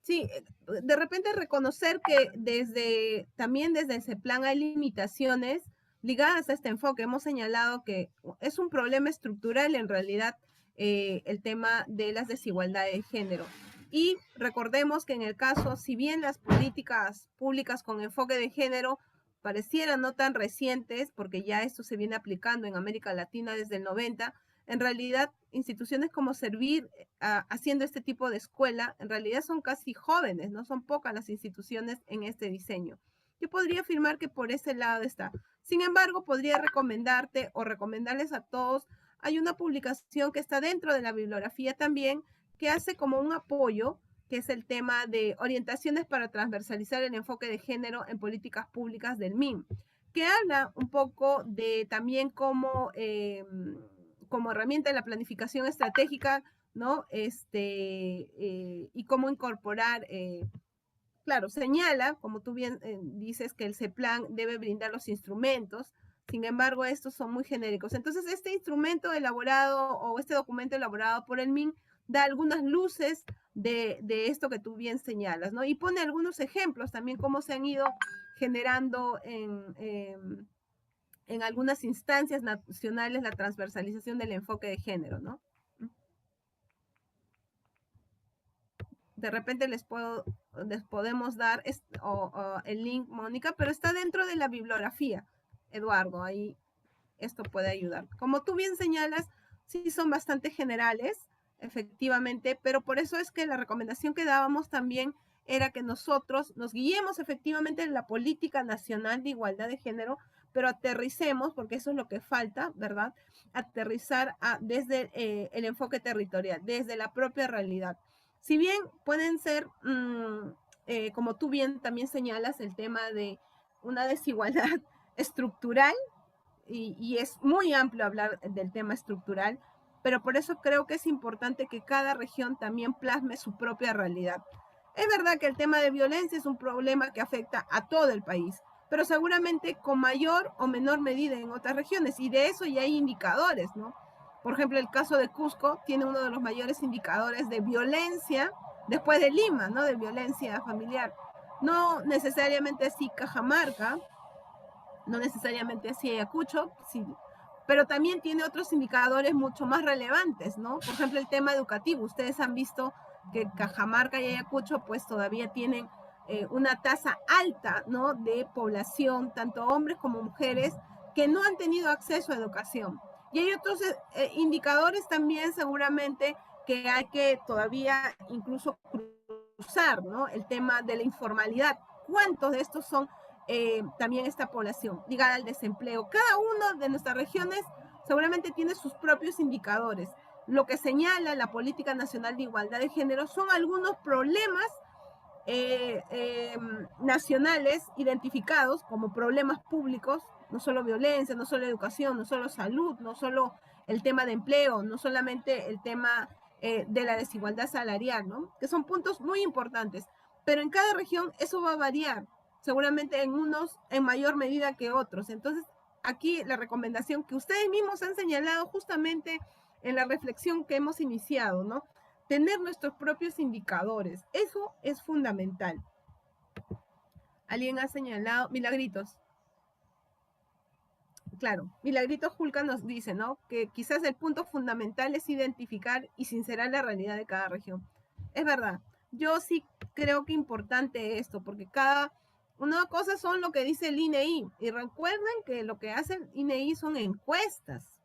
Sí, de repente reconocer que también desde ese plan hay limitaciones ligadas a este enfoque. Hemos señalado que es un problema estructural en realidad el tema de las desigualdades de género. Y recordemos que en el caso, si bien las políticas públicas con enfoque de género parecieran no tan recientes, porque ya esto se viene aplicando en América Latina desde el 90, en realidad instituciones como Servir, haciendo este tipo de escuela, en realidad son casi jóvenes, no son pocas las instituciones en este diseño. Yo podría afirmar que por ese lado está. Sin embargo, podría recomendarte o recomendarles a todos, hay una publicación que está dentro de la bibliografía también, que hace como un apoyo, que es el tema de orientaciones para transversalizar el enfoque de género en políticas públicas del MIM, que habla un poco de también cómo, como herramienta de la planificación estratégica, ¿no? Y cómo incorporar, claro, señala, como tú bien dices, que el CEPLAN debe brindar los instrumentos. Sin embargo, estos son muy genéricos. Entonces, este instrumento elaborado o este documento elaborado por el MIN da algunas luces de esto que tú bien señalas, ¿no? Y pone algunos ejemplos también cómo se han ido generando en algunas instancias nacionales la transversalización del enfoque de género, ¿no? De repente les podemos dar el link, Mónica, pero está dentro de la bibliografía, Eduardo, ahí esto puede ayudar. Como tú bien señalas, sí son bastante generales, efectivamente, pero por eso es que la recomendación que dábamos también era que nosotros nos guiemos efectivamente en la política nacional de igualdad de género, pero aterricemos, porque eso es lo que falta, ¿verdad? Aterrizar desde el enfoque territorial, desde la propia realidad. Si bien pueden ser, como tú bien también señalas, el tema de una desigualdad estructural, y es muy amplio hablar del tema estructural, pero por eso creo que es importante que cada región también plasme su propia realidad. Es verdad que el tema de violencia es un problema que afecta a todo el país, pero seguramente con mayor o menor medida en otras regiones, y de eso ya hay indicadores, ¿no? Por ejemplo, el caso de Cusco tiene uno de los mayores indicadores de violencia después de Lima, ¿no? De violencia familiar. No necesariamente así Cajamarca, no necesariamente así Ayacucho, sí, pero también tiene otros indicadores mucho más relevantes, ¿no? Por ejemplo, el tema educativo. Ustedes han visto que Cajamarca y Ayacucho pues todavía tienen una tasa alta, ¿no? De población, tanto hombres como mujeres, que no han tenido acceso a educación. Y hay otros indicadores también seguramente que hay que todavía incluso cruzar, ¿no? El tema de la informalidad. ¿Cuántos de estos son también esta población ligada al desempleo? Cada una de nuestras regiones seguramente tiene sus propios indicadores. Lo que señala la Política Nacional de Igualdad de Género son algunos problemas nacionales identificados como problemas públicos, no solo violencia, no solo educación, no solo salud, no solo el tema de empleo, no solamente el tema de la desigualdad salarial, ¿no? Que son puntos muy importantes, pero en cada región eso va a variar, seguramente en unos en mayor medida que otros. Entonces, aquí la recomendación que ustedes mismos han señalado justamente en la reflexión que hemos iniciado, ¿no? Tener nuestros propios indicadores, eso es fundamental. Alguien ha señalado, Milagritos. Claro, Milagritos Julca nos dice, ¿no? Que quizás el punto fundamental es identificar y sincerar la realidad de cada región. Es verdad, yo sí creo que es importante esto, porque una cosa son lo que dice el INEI, y recuerden que lo que hace el INEI son encuestas,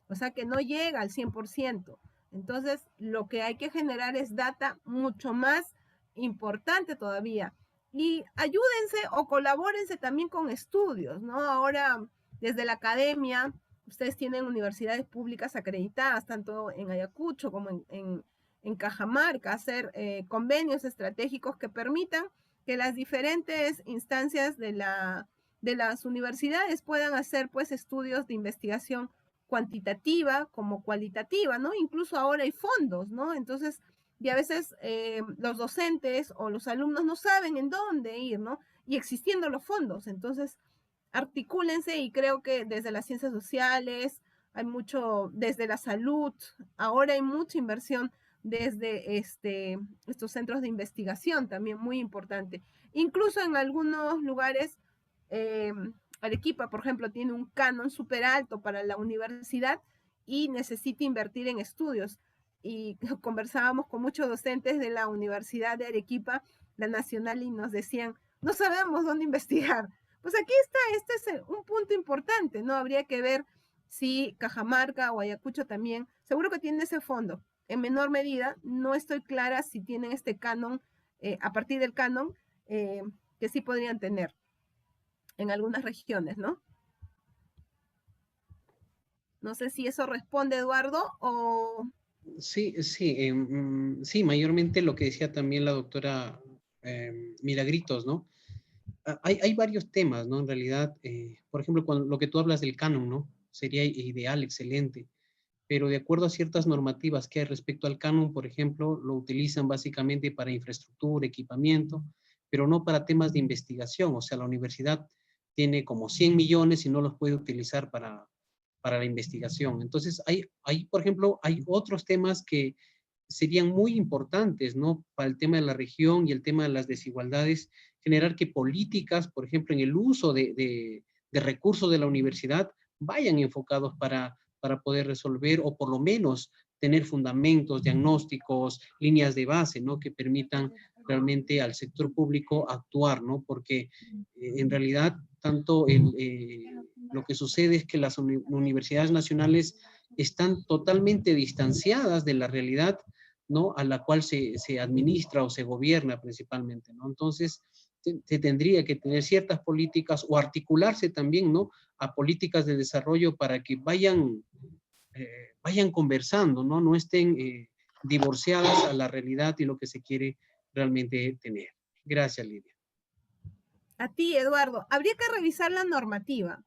o sea que no llega al 100%. Entonces, lo que hay que generar es data mucho más importante todavía. Y ayúdense o colabórense también con estudios, ¿no? Ahora, desde la academia, ustedes tienen universidades públicas acreditadas, tanto en Ayacucho como en Cajamarca, hacer convenios estratégicos que permitan que las diferentes instancias de las universidades puedan hacer, pues, estudios de investigación cuantitativa como cualitativa, ¿no? Incluso ahora hay fondos, ¿no? Entonces, Y a veces los docentes o los alumnos no saben en dónde ir, ¿no? Y existiendo los fondos, entonces articúlense, y creo que desde las ciencias sociales hay mucho, desde la salud, ahora hay mucha inversión desde estos centros de investigación, también muy importante. Incluso en algunos lugares, Arequipa, por ejemplo, tiene un canon súper alto para la universidad y necesita invertir en estudios. Y conversábamos con muchos docentes de la Universidad de Arequipa, la Nacional, y nos decían, no sabemos dónde investigar. Pues aquí está, este es un punto importante, ¿no? Habría que ver si Cajamarca o Ayacucho también, seguro que tienen ese fondo. En menor medida, no estoy clara si tienen este canon, a partir del canon, que sí podrían tener en algunas regiones, ¿no? No sé si eso responde, Eduardo, o... Sí, sí, sí, mayormente lo que decía también la doctora Milagritos, ¿no? Hay varios temas, ¿no? En realidad, por ejemplo, lo que tú hablas del canon, ¿no? Sería ideal, excelente, pero de acuerdo a ciertas normativas que hay respecto al canon, por ejemplo, lo utilizan básicamente para infraestructura, equipamiento, pero no para temas de investigación. O sea, la universidad tiene como 100 millones y no los puede utilizar para la investigación. Entonces, por ejemplo, hay otros temas que serían muy importantes, ¿no? Para el tema de la región y el tema de las desigualdades, generar que políticas, por ejemplo, en el uso de recursos de la universidad, vayan enfocados para poder resolver, o por lo menos tener fundamentos, diagnósticos, líneas de base, ¿no? Que permitan realmente al sector público actuar, ¿no? Porque en realidad tanto lo que sucede es que las universidades nacionales están totalmente distanciadas de la realidad, ¿no? A la cual se administra o se gobierna principalmente, ¿no? Entonces, se tendría que tener ciertas políticas o articularse también, ¿no? A políticas de desarrollo para que vayan conversando, ¿no? No estén divorciadas a la realidad y lo que se quiere realmente tener. Gracias, Lidia. A ti, Eduardo. Habría que revisar la normativa,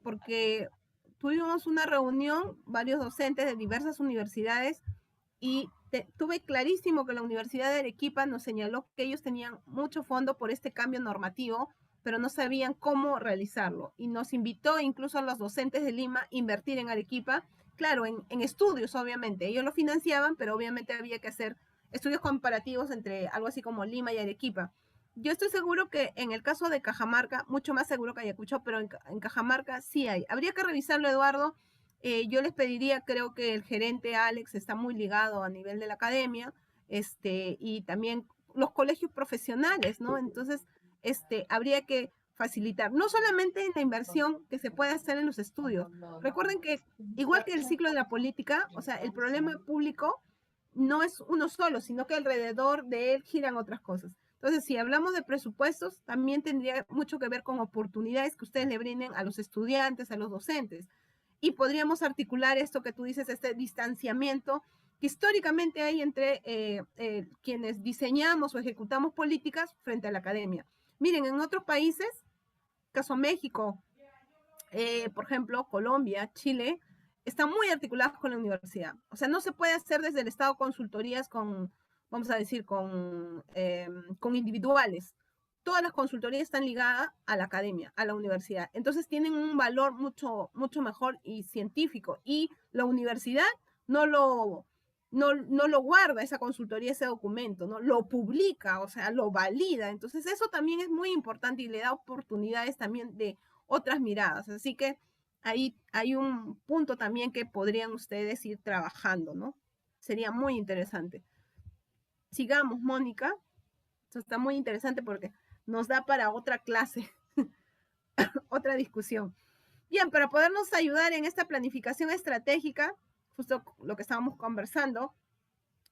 porque tuvimos una reunión, varios docentes de diversas universidades, y tuve clarísimo que la Universidad de Arequipa nos señaló que ellos tenían mucho fondo por este cambio normativo, pero no sabían cómo realizarlo. Y nos invitó incluso a los docentes de Lima a invertir en Arequipa, claro, en estudios, obviamente. Ellos lo financiaban, pero obviamente había que hacer estudios comparativos entre algo así como Lima y Arequipa. Yo estoy seguro que en el caso de Cajamarca, mucho más seguro que Ayacucho, pero en Cajamarca sí hay. Habría que revisarlo, Eduardo. Yo les pediría, creo que el gerente Alex está muy ligado a nivel de la academia, y también los colegios profesionales, ¿no? Entonces, habría que facilitar, no solamente en la inversión que se puede hacer en los estudios. Recuerden que, igual que el ciclo de la política, o sea, el problema público no es uno solo, sino que alrededor de él giran otras cosas. Entonces, si hablamos de presupuestos, también tendría mucho que ver con oportunidades que ustedes le brinden a los estudiantes, a los docentes. Y podríamos articular esto que tú dices, este distanciamiento que históricamente hay entre quienes diseñamos o ejecutamos políticas frente a la academia. Miren, en otros países, caso México, por ejemplo, Colombia, Chile, están muy articulados con la universidad. O sea, no se puede hacer desde el Estado consultorías con, vamos a decir, con individuales. Todas las consultorías están ligadas a la academia, a la universidad. Entonces tienen un valor mucho, mucho mejor y científico. Y la universidad no lo guarda, esa consultoría, ese documento, ¿no? Lo publica, o sea, lo valida. Entonces eso también es muy importante y le da oportunidades también de otras miradas. Así que ahí hay un punto también que podrían ustedes ir trabajando, ¿no? Sería muy interesante. Sigamos, Mónica. Esto está muy interesante porque nos da para otra clase, otra discusión. Bien, para podernos ayudar en esta planificación estratégica, justo lo que estábamos conversando,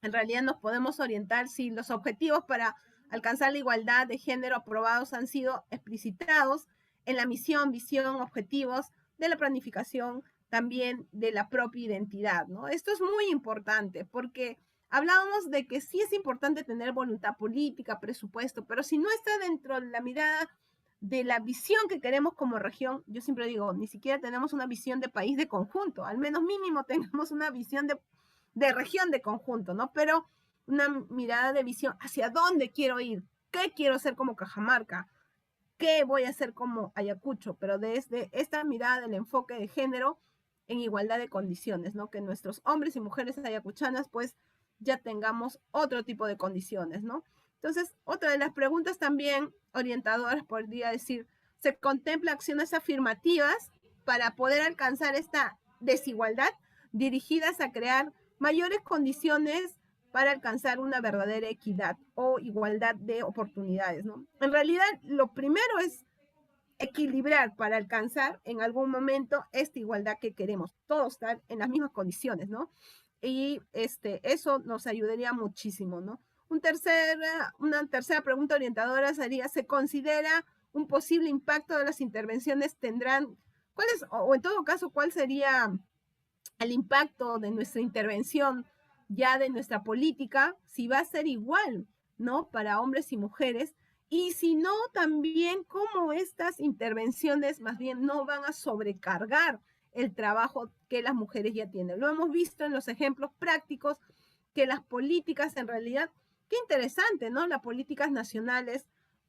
en realidad nos podemos orientar si los objetivos para alcanzar la igualdad de género aprobados han sido explicitados en la misión, visión, objetivos de la planificación, también de la propia identidad, ¿no? Esto es muy importante porque hablábamos de que sí es importante tener voluntad política, presupuesto, pero si no está dentro de la mirada de la visión que queremos como región, yo siempre digo, ni siquiera tenemos una visión de país de conjunto, al menos mínimo tengamos una visión de región de conjunto, ¿no? Pero una mirada de visión hacia dónde quiero ir, qué quiero hacer como Cajamarca, qué voy a hacer como Ayacucho, pero desde esta mirada del enfoque de género en igualdad de condiciones, ¿no? Que nuestros hombres y mujeres ayacuchanas pues ya tengamos otro tipo de condiciones, ¿no? Entonces, otra de las preguntas también orientadoras podría decir, ¿se contempla acciones afirmativas para poder alcanzar esta desigualdad dirigidas a crear mayores condiciones para alcanzar una verdadera equidad o igualdad de oportunidades, ¿no? En realidad, lo primero es equilibrar para alcanzar en algún momento esta igualdad que queremos, todos estar en las mismas condiciones, ¿no? Y eso nos ayudaría muchísimo, ¿no? Una tercera pregunta orientadora sería, ¿se considera un posible impacto de las intervenciones tendrán, o en todo caso, cuál sería el impacto de nuestra intervención, ya de nuestra política, si va a ser igual, ¿no? Para hombres y mujeres, y si no, también cómo estas intervenciones más bien no van a sobrecargar el trabajo que las mujeres ya tienen. Lo hemos visto en los ejemplos prácticos que las políticas en realidad, qué interesante, ¿no? Las políticas nacionales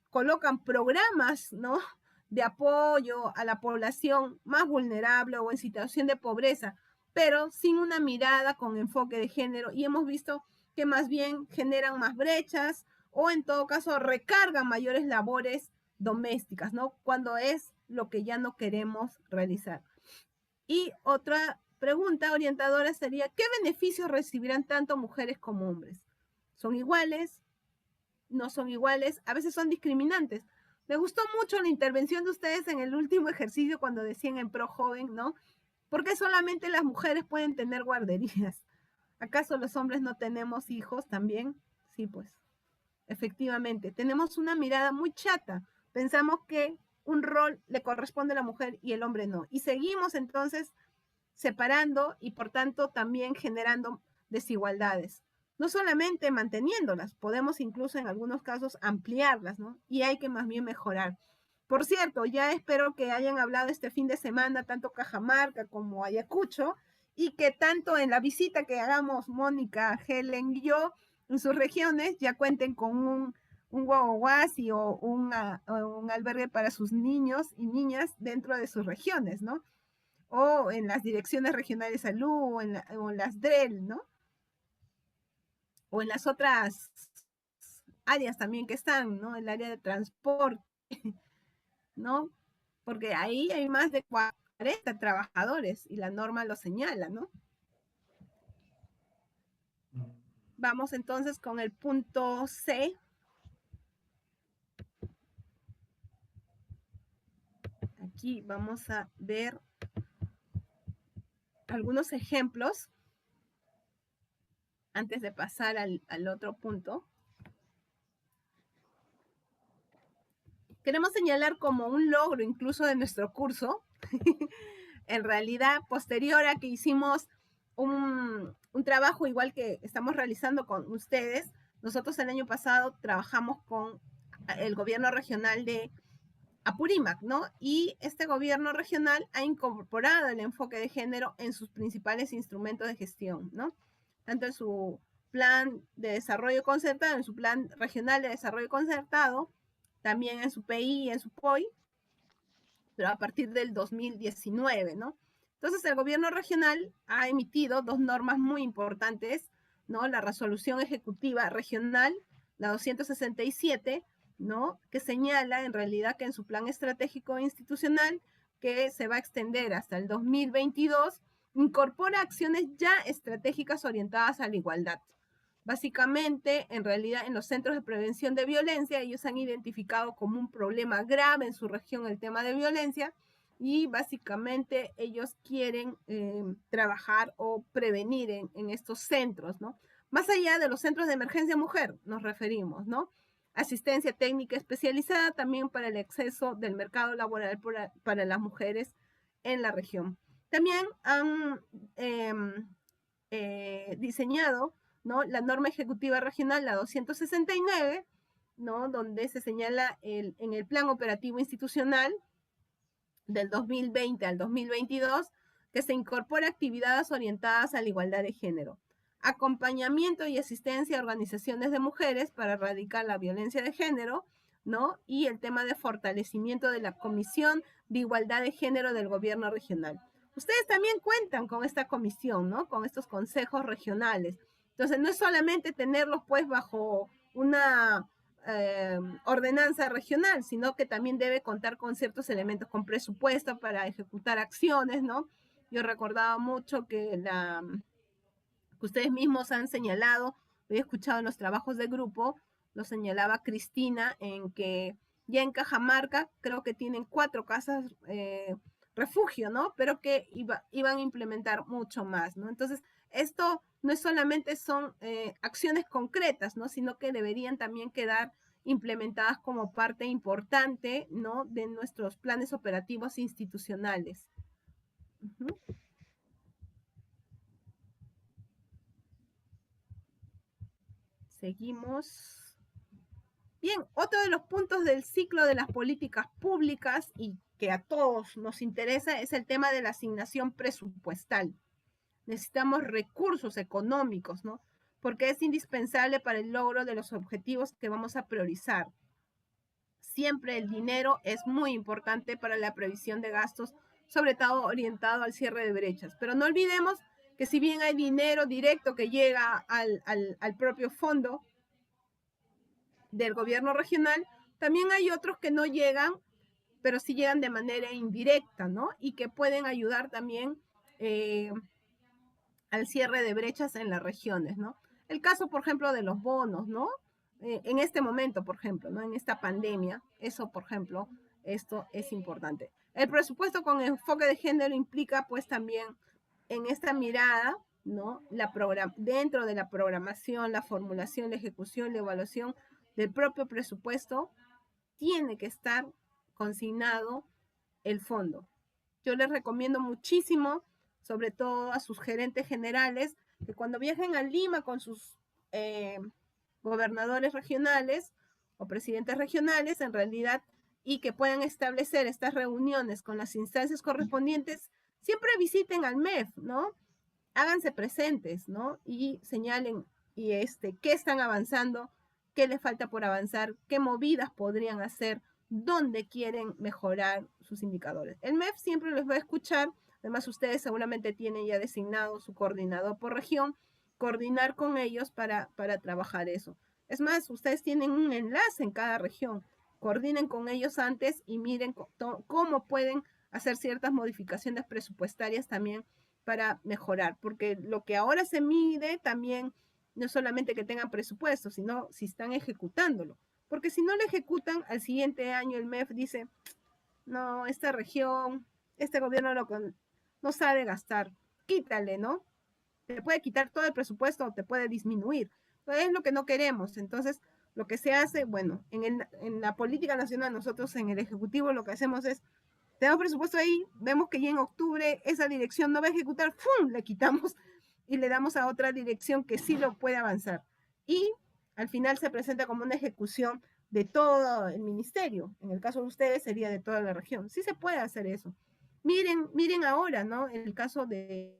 colocan programas, ¿no? De apoyo a la población más vulnerable o en situación de pobreza, pero sin una mirada con enfoque de género, y hemos visto que más bien generan más brechas o en todo caso recargan mayores labores domésticas, ¿no? Cuando es lo que ya no queremos realizar. Y otra pregunta orientadora sería, ¿qué beneficios recibirán tanto mujeres como hombres? ¿Son iguales? ¿No son iguales? A veces son discriminantes. Me gustó mucho la intervención de ustedes en el último ejercicio cuando decían en Pro Joven, ¿no? ¿Por qué solamente las mujeres pueden tener guarderías? ¿Acaso los hombres no tenemos hijos también? Sí, pues, efectivamente. Tenemos una mirada muy chata. Pensamos que un rol le corresponde a la mujer y el hombre no. Y seguimos entonces separando y por tanto también generando desigualdades. No solamente manteniéndolas, podemos incluso en algunos casos ampliarlas, ¿no? Y hay que más bien mejorar. Por cierto, ya espero que hayan hablado este fin de semana tanto Cajamarca como Ayacucho y que tanto en la visita que hagamos Mónica, Helen y yo en sus regiones ya cuenten con un guaguaguasi o un albergue para sus niños y niñas dentro de sus regiones, ¿no? O en las direcciones regionales de salud o en las DREL, ¿no? O en las otras áreas también que están, ¿no? El área de transporte, ¿no? Porque ahí hay más de 40 trabajadores y la norma lo señala, ¿no? Vamos entonces con el punto C. Aquí vamos a ver algunos ejemplos antes de pasar al otro punto. Queremos señalar como un logro incluso de nuestro curso, en realidad posterior a que hicimos un trabajo igual que estamos realizando con ustedes. Nosotros el año pasado trabajamos con el gobierno regional de Apurímac, ¿no? Y este gobierno regional ha incorporado el enfoque de género en sus principales instrumentos de gestión, ¿no? Tanto en su plan de desarrollo concertado, en su plan regional de desarrollo concertado, también en su PI y en su POI, pero a partir del 2019, ¿no? Entonces el gobierno regional ha emitido dos normas muy importantes, ¿no? La resolución ejecutiva regional, la 267, ¿no? Que señala en realidad que en su plan estratégico institucional, que se va a extender hasta el 2022, incorpora acciones ya estratégicas orientadas a la igualdad. Básicamente, en realidad, en los centros de prevención de violencia, ellos han identificado como un problema grave en su región el tema de violencia y básicamente ellos quieren trabajar o prevenir en estos centros, ¿no? Más allá de los centros de emergencia mujer, nos referimos, ¿no? Asistencia técnica especializada también para el acceso del mercado laboral para las mujeres en la región. También han diseñado, ¿no? La norma ejecutiva regional, la 269, ¿no? Donde se señala en el plan operativo institucional del 2020 al 2022 que se incorpora actividades orientadas a la igualdad de género. acompañamiento y asistencia a organizaciones de mujeres para erradicar la violencia de género, ¿no? Y el tema de fortalecimiento de la Comisión de Igualdad de Género del Gobierno Regional. Ustedes también cuentan con esta comisión, ¿no? Con estos consejos regionales. Entonces, no es solamente tenerlos pues bajo una ordenanza regional, sino que también debe contar con ciertos elementos, con presupuesto para ejecutar acciones, ¿no? Yo recordaba mucho que ustedes mismos han señalado, lo he escuchado en los trabajos de grupo, lo señalaba Cristina, en que ya en Cajamarca creo que tienen 4 casas refugio, ¿no? Pero que iban a implementar mucho más, ¿no? Entonces, esto no es solamente son acciones concretas, ¿no? Sino que deberían también quedar implementadas como parte importante, ¿no? De nuestros planes operativos institucionales. Seguimos. Bien, otro de los puntos del ciclo de las políticas públicas y que a todos nos interesa es el tema de la asignación presupuestal. Necesitamos recursos económicos, ¿no? Porque es indispensable para el logro de los objetivos que vamos a priorizar. Siempre el dinero es muy importante para la previsión de gastos, sobre todo orientado al cierre de brechas. Pero no olvidemos que si bien hay dinero directo que llega al propio fondo del gobierno regional, también hay otros que no llegan, pero sí llegan de manera indirecta, ¿no? Y que pueden ayudar también al cierre de brechas en las regiones, ¿no? El caso, por ejemplo, de los bonos, ¿no? En este momento, por ejemplo, ¿no? En esta pandemia, eso, por ejemplo, esto es importante. El presupuesto con enfoque de género implica, pues, también en esta mirada, ¿no? Dentro de la programación, la formulación, la ejecución, la evaluación del propio presupuesto, tiene que estar consignado el fondo. Yo les recomiendo muchísimo, sobre todo a sus gerentes generales, que cuando viajen a Lima con sus gobernadores regionales o presidentes regionales, en realidad, y que puedan establecer estas reuniones con las instancias correspondientes, siempre visiten al MEF, ¿no? Háganse presentes, ¿no? Y señalen qué están avanzando, qué les falta por avanzar, qué movidas podrían hacer, dónde quieren mejorar sus indicadores. El MEF siempre les va a escuchar, además ustedes seguramente tienen ya designado su coordinador por región, coordinar con ellos para trabajar eso. Es más, ustedes tienen un enlace en cada región, coordinen con ellos antes y miren cómo pueden hacer ciertas modificaciones presupuestarias también para mejorar, porque lo que ahora se mide también no solamente que tengan presupuesto, sino si están ejecutándolo. Porque si no lo ejecutan, al siguiente año el MEF dice, no, esta región, este gobierno no sabe gastar, quítale, ¿no? Te puede quitar todo el presupuesto o te puede disminuir. Entonces, es lo que no queremos. Entonces, lo que se hace, bueno, en la política nacional, nosotros en el Ejecutivo lo que hacemos es, tenemos presupuesto ahí, vemos que ya en octubre esa dirección no va a ejecutar, ¡fum!, le quitamos y le damos a otra dirección que sí lo puede avanzar. Y al final se presenta como una ejecución de todo el ministerio. En el caso de ustedes sería de toda la región. Sí se puede hacer eso. Miren ahora, ¿no? En el caso de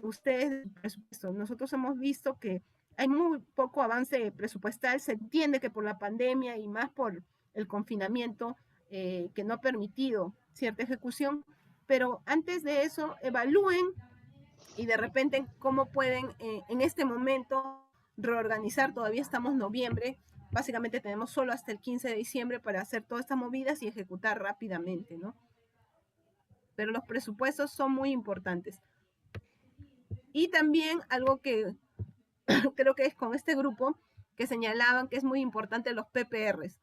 ustedes, presupuesto. Nosotros hemos visto que hay muy poco avance presupuestal. Se entiende que por la pandemia y más por el confinamiento que no ha permitido cierta ejecución, pero antes de eso evalúen y de repente cómo pueden en este momento reorganizar. Todavía estamos en noviembre, básicamente tenemos solo hasta el 15 de diciembre para hacer todas estas movidas y ejecutar rápidamente, ¿no? Pero los presupuestos son muy importantes. Y también algo que creo que es con este grupo que señalaban que es muy importante los PPRs.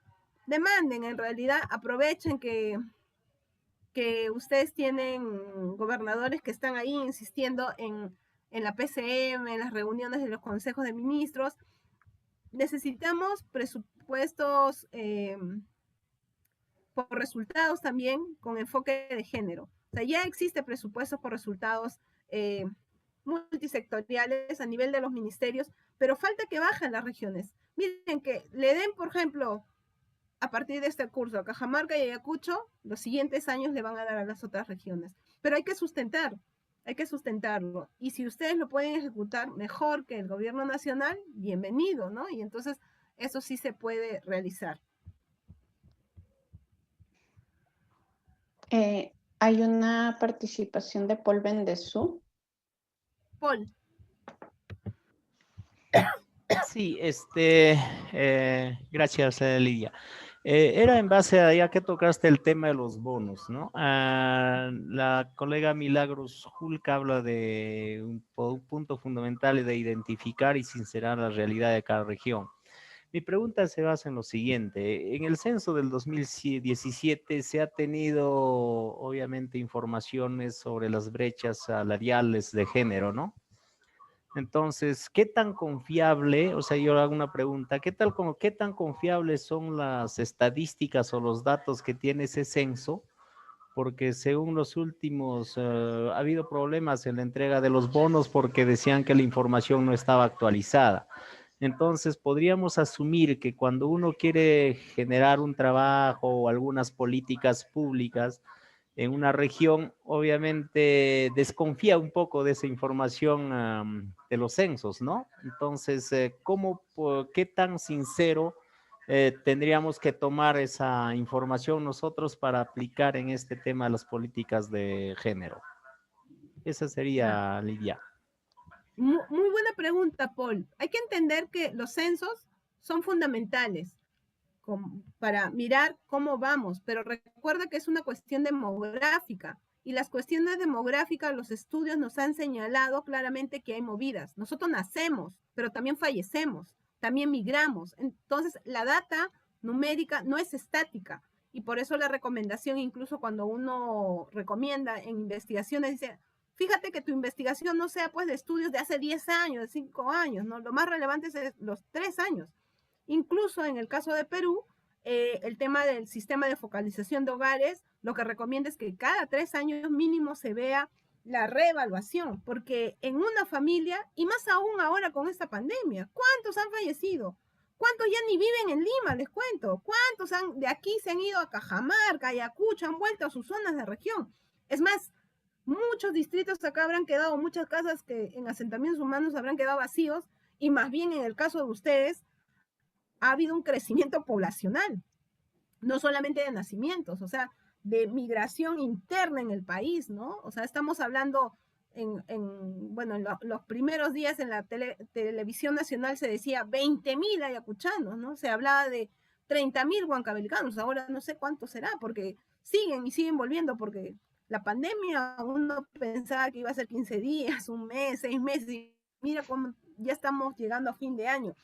Demanden, en realidad, aprovechen que ustedes tienen gobernadores que están ahí insistiendo en la PCM, en las reuniones de los consejos de ministros. Necesitamos presupuestos por resultados también con enfoque de género. O sea, ya existe presupuestos por resultados multisectoriales a nivel de los ministerios, pero falta que bajen las regiones. Miren, que le den, por ejemplo, a partir de este curso a Cajamarca y Ayacucho, los siguientes años le van a dar a las otras regiones. Pero hay que sustentar. hay que sustentarlo. Y si ustedes lo pueden ejecutar mejor que el gobierno nacional, bienvenido, ¿no? Y entonces eso sí se puede realizar. Hay una participación de Paul Bendezú. Paul. Sí, gracias, Lidia. Era en base a ya que tocaste el tema de los bonos, ¿no? La colega Milagros Julca habla de un punto fundamental de identificar y sincerar la realidad de cada región. Mi pregunta se basa en lo siguiente. En el censo del 2017 se ha tenido, obviamente, informaciones sobre las brechas salariales de género, ¿no? Entonces, ¿qué tan confiable, o sea, yo hago una pregunta, qué tan confiables son las estadísticas o los datos que tiene ese censo? Porque según los últimos, ha habido problemas en la entrega de los bonos porque decían que la información no estaba actualizada. Entonces, podríamos asumir que cuando uno quiere generar un trabajo o algunas políticas públicas en una región, obviamente desconfía un poco de esa información de los censos, ¿no? Entonces, ¿qué tan sincero tendríamos que tomar esa información nosotros para aplicar en este tema las políticas de género? Esa sería, Lidia. Muy buena pregunta, Paul. Hay que entender que los censos son fundamentales para mirar cómo vamos, pero recuerda que es una cuestión demográfica y las cuestiones demográficas, los estudios nos han señalado claramente que hay movidas. Nosotros nacemos, pero también fallecemos, también migramos. Entonces, la data numérica no es estática y por eso la recomendación, incluso cuando uno recomienda en investigaciones, dice, fíjate que tu investigación no sea pues de estudios de hace 10 años, de 5 años, ¿no? Lo más relevante es los 3 años. Incluso en el caso de Perú, el tema del sistema de focalización de hogares, lo que recomienda es que cada 3 años mínimo se vea la reevaluación, porque en una familia, y más aún ahora con esta pandemia, ¿cuántos han fallecido? ¿Cuántos ya ni viven en Lima? Les cuento. ¿Cuántos de aquí se han ido a Cajamarca, Ayacucho, han vuelto a sus zonas de región? Es más, muchos distritos acá habrán quedado, muchas casas que en asentamientos humanos habrán quedado vacíos, y más bien en el caso de ustedes, ha habido un crecimiento poblacional, no solamente de nacimientos, o sea, de migración interna en el país, ¿no? O sea, estamos hablando en los primeros días en la televisión nacional se decía 20.000 ayacuchanos, ¿no? Se hablaba de 30.000 huancavelicanos, ahora no sé cuánto será, porque siguen volviendo, porque la pandemia uno pensaba que iba a ser 15 días, un mes, 6 meses, y mira cómo ya estamos llegando a fin de año.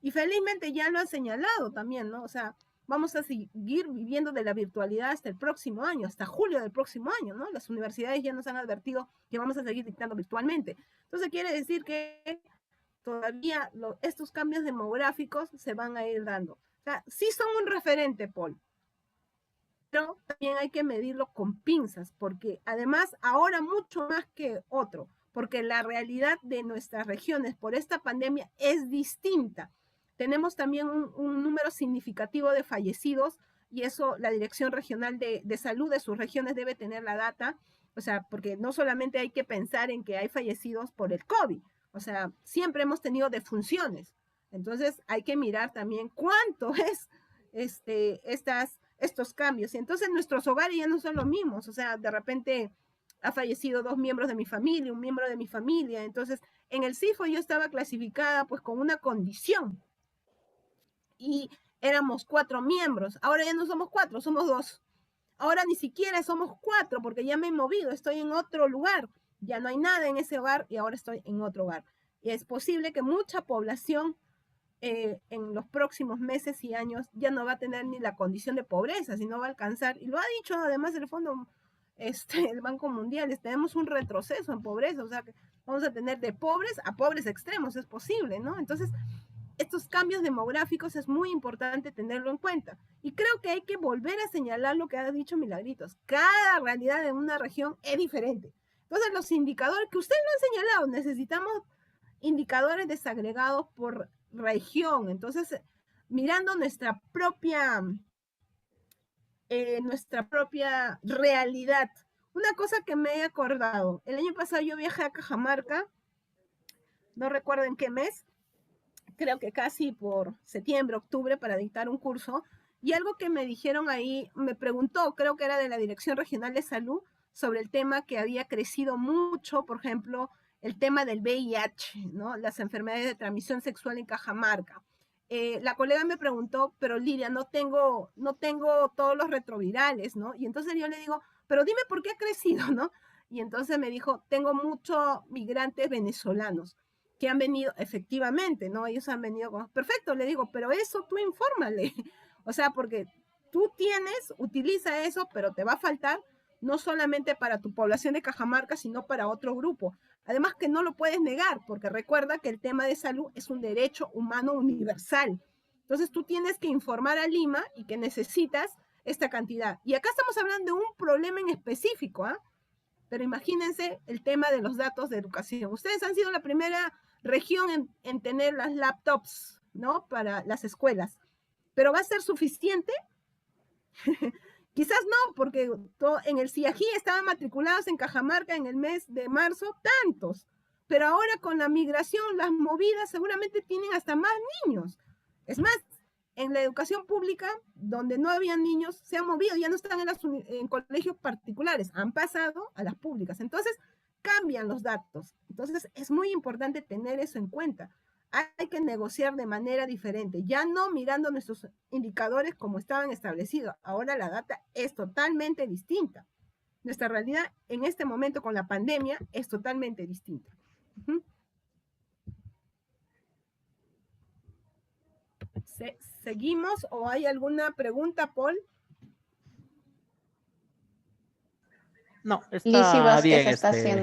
Y felizmente ya lo han señalado también, ¿no? O sea, vamos a seguir viviendo de la virtualidad hasta el próximo año, hasta julio del próximo año, ¿no? Las universidades ya nos han advertido que vamos a seguir dictando virtualmente. Entonces quiere decir que todavía estos cambios demográficos se van a ir dando. O sea, sí son un referente, Paul, pero también hay que medirlo con pinzas, porque además ahora mucho más que otro, porque la realidad de nuestras regiones por esta pandemia es distinta. Tenemos también un número significativo de fallecidos y eso la Dirección Regional de Salud de sus regiones debe tener la data, o sea, porque no solamente hay que pensar en que hay fallecidos por el COVID, o sea, siempre hemos tenido defunciones. Entonces hay que mirar también cuánto es estos cambios. Y entonces nuestros hogares ya no son los mismos, o sea, de repente ha fallecido 2 miembros de mi familia, un miembro de mi familia. Entonces, en el CIFO yo estaba clasificada pues con una condición y éramos 4 miembros. Ahora ya no somos 4, somos 2. Ahora ni siquiera somos 4 porque ya me he movido, estoy en otro lugar. Ya no hay nada en ese hogar y ahora estoy en otro hogar. Y es posible que mucha población en los próximos meses y años ya no va a tener ni la condición de pobreza, sino va a alcanzar, y lo ha dicho además el Fondo, el Banco Mundial, tenemos un retroceso en pobreza, o sea que vamos a tener de pobres a pobres extremos, es posible, ¿no? Entonces, estos cambios demográficos es muy importante tenerlo en cuenta. Y creo que hay que volver a señalar lo que ha dicho Milagritos. Cada realidad en una región es diferente. Entonces, los indicadores que ustedes lo han señalado, necesitamos indicadores desagregados por región. Entonces, mirando nuestra propia realidad. Una cosa que me he acordado, el año pasado yo viajé a Cajamarca, no recuerdo en qué mes, creo que casi por septiembre, octubre, para dictar un curso, y algo que me dijeron ahí, me preguntó, creo que era de la Dirección Regional de Salud, sobre el tema que había crecido mucho, por ejemplo, el tema del VIH, ¿no? Las enfermedades de transmisión sexual en Cajamarca. La colega me preguntó, pero Lidia, no tengo todos los retrovirales, ¿no? Y entonces yo le digo, pero dime por qué ha crecido, ¿no? Y entonces me dijo, tengo muchos migrantes venezolanos que han venido, efectivamente, ¿no? Ellos han venido con... Perfecto, le digo, pero eso tú infórmale. O sea, porque tú utiliza eso, pero te va a faltar no solamente para tu población de Cajamarca, sino para otro grupo. Además que no lo puedes negar, porque recuerda que el tema de salud es un derecho humano universal. Entonces tú tienes que informar a Lima y que necesitas esta cantidad. Y acá estamos hablando de un problema en específico, ¿ah? Pero imagínense el tema de los datos de educación. Ustedes han sido la primera región en tener las laptops, ¿no? Para las escuelas. ¿Pero va a ser suficiente? Quizás no, porque en el CIAjí estaban matriculados en Cajamarca en el mes de marzo tantos. Pero ahora con la migración, las movidas seguramente tienen hasta más niños. Es más, en la educación pública, donde no había niños, se han movido, ya no están en colegios particulares, han pasado a las públicas. Entonces, cambian los datos. Entonces, es muy importante tener eso en cuenta. Hay que negociar de manera diferente, ya no mirando nuestros indicadores como estaban establecidos. Ahora la data es totalmente distinta. Nuestra realidad en este momento con la pandemia es totalmente distinta. ¿Seguimos o hay alguna pregunta, Paul? No, está Lizzy Vázquez bien.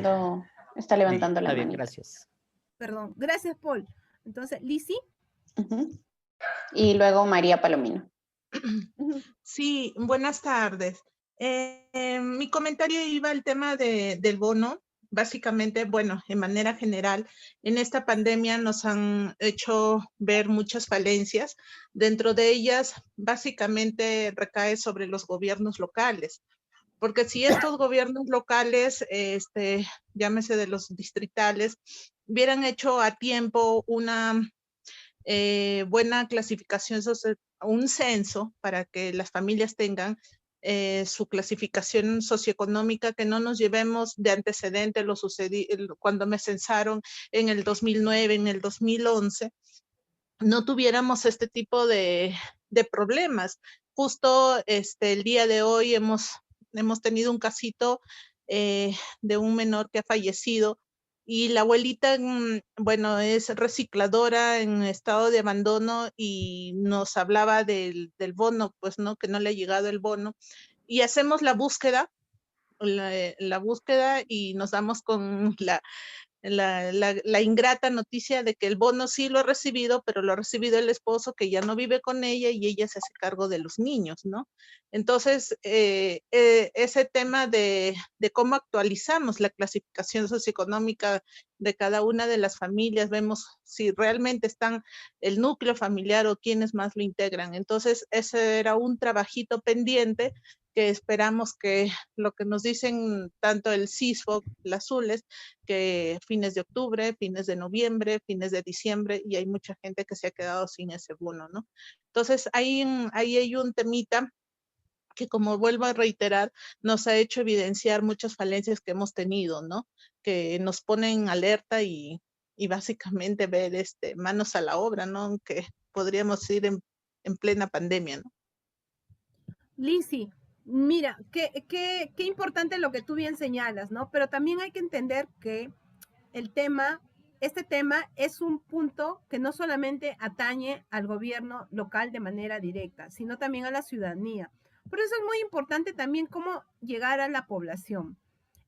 Está levantando la está bien, manita. gracias. Perdón, gracias, Paul. Entonces, Lizzy. Y luego María Palomino. Sí, buenas tardes. Mi comentario iba al tema del bono. Básicamente, bueno, en manera general, en esta pandemia nos han hecho ver muchas falencias. Dentro de ellas, básicamente recae sobre los gobiernos locales. Porque si estos gobiernos locales, llámese de los distritales, hubieran hecho a tiempo una buena clasificación, un censo para que las familias tengan su clasificación socioeconómica, que no nos llevemos de antecedente lo sucedido cuando me censaron en el 2009, en el 2011, no tuviéramos este tipo de problemas. Justo el día de hoy hemos tenido un casito de un menor que ha fallecido y la abuelita, bueno, es recicladora en estado de abandono y nos hablaba del bono, pues, ¿no? Que no le ha llegado el bono. Y hacemos la búsqueda y nos damos con la ingrata noticia de que el bono sí lo ha recibido, pero lo ha recibido el esposo que ya no vive con ella y ella se hace cargo de los niños, ¿no? Entonces, ese tema de cómo actualizamos la clasificación socioeconómica de cada una de las familias, vemos si realmente están el núcleo familiar o quiénes más lo integran. Entonces, ese era un trabajito pendiente que esperamos que lo que nos dicen tanto el CISFOC, las ULES, que fines de octubre, fines de noviembre, fines de diciembre, y hay mucha gente que se ha quedado sin ese bono, ¿no? Entonces, ahí hay un temita que, como vuelvo a reiterar, nos ha hecho evidenciar muchas falencias que hemos tenido, ¿no? Que nos ponen alerta y básicamente ver manos a la obra, ¿no? Aunque podríamos ir en plena pandemia, ¿no? Lizzy, mira, qué importante lo que tú bien señalas, ¿no? Pero también hay que entender que este tema es un punto que no solamente atañe al gobierno local de manera directa, sino también a la ciudadanía. Por eso es muy importante también cómo llegar a la población.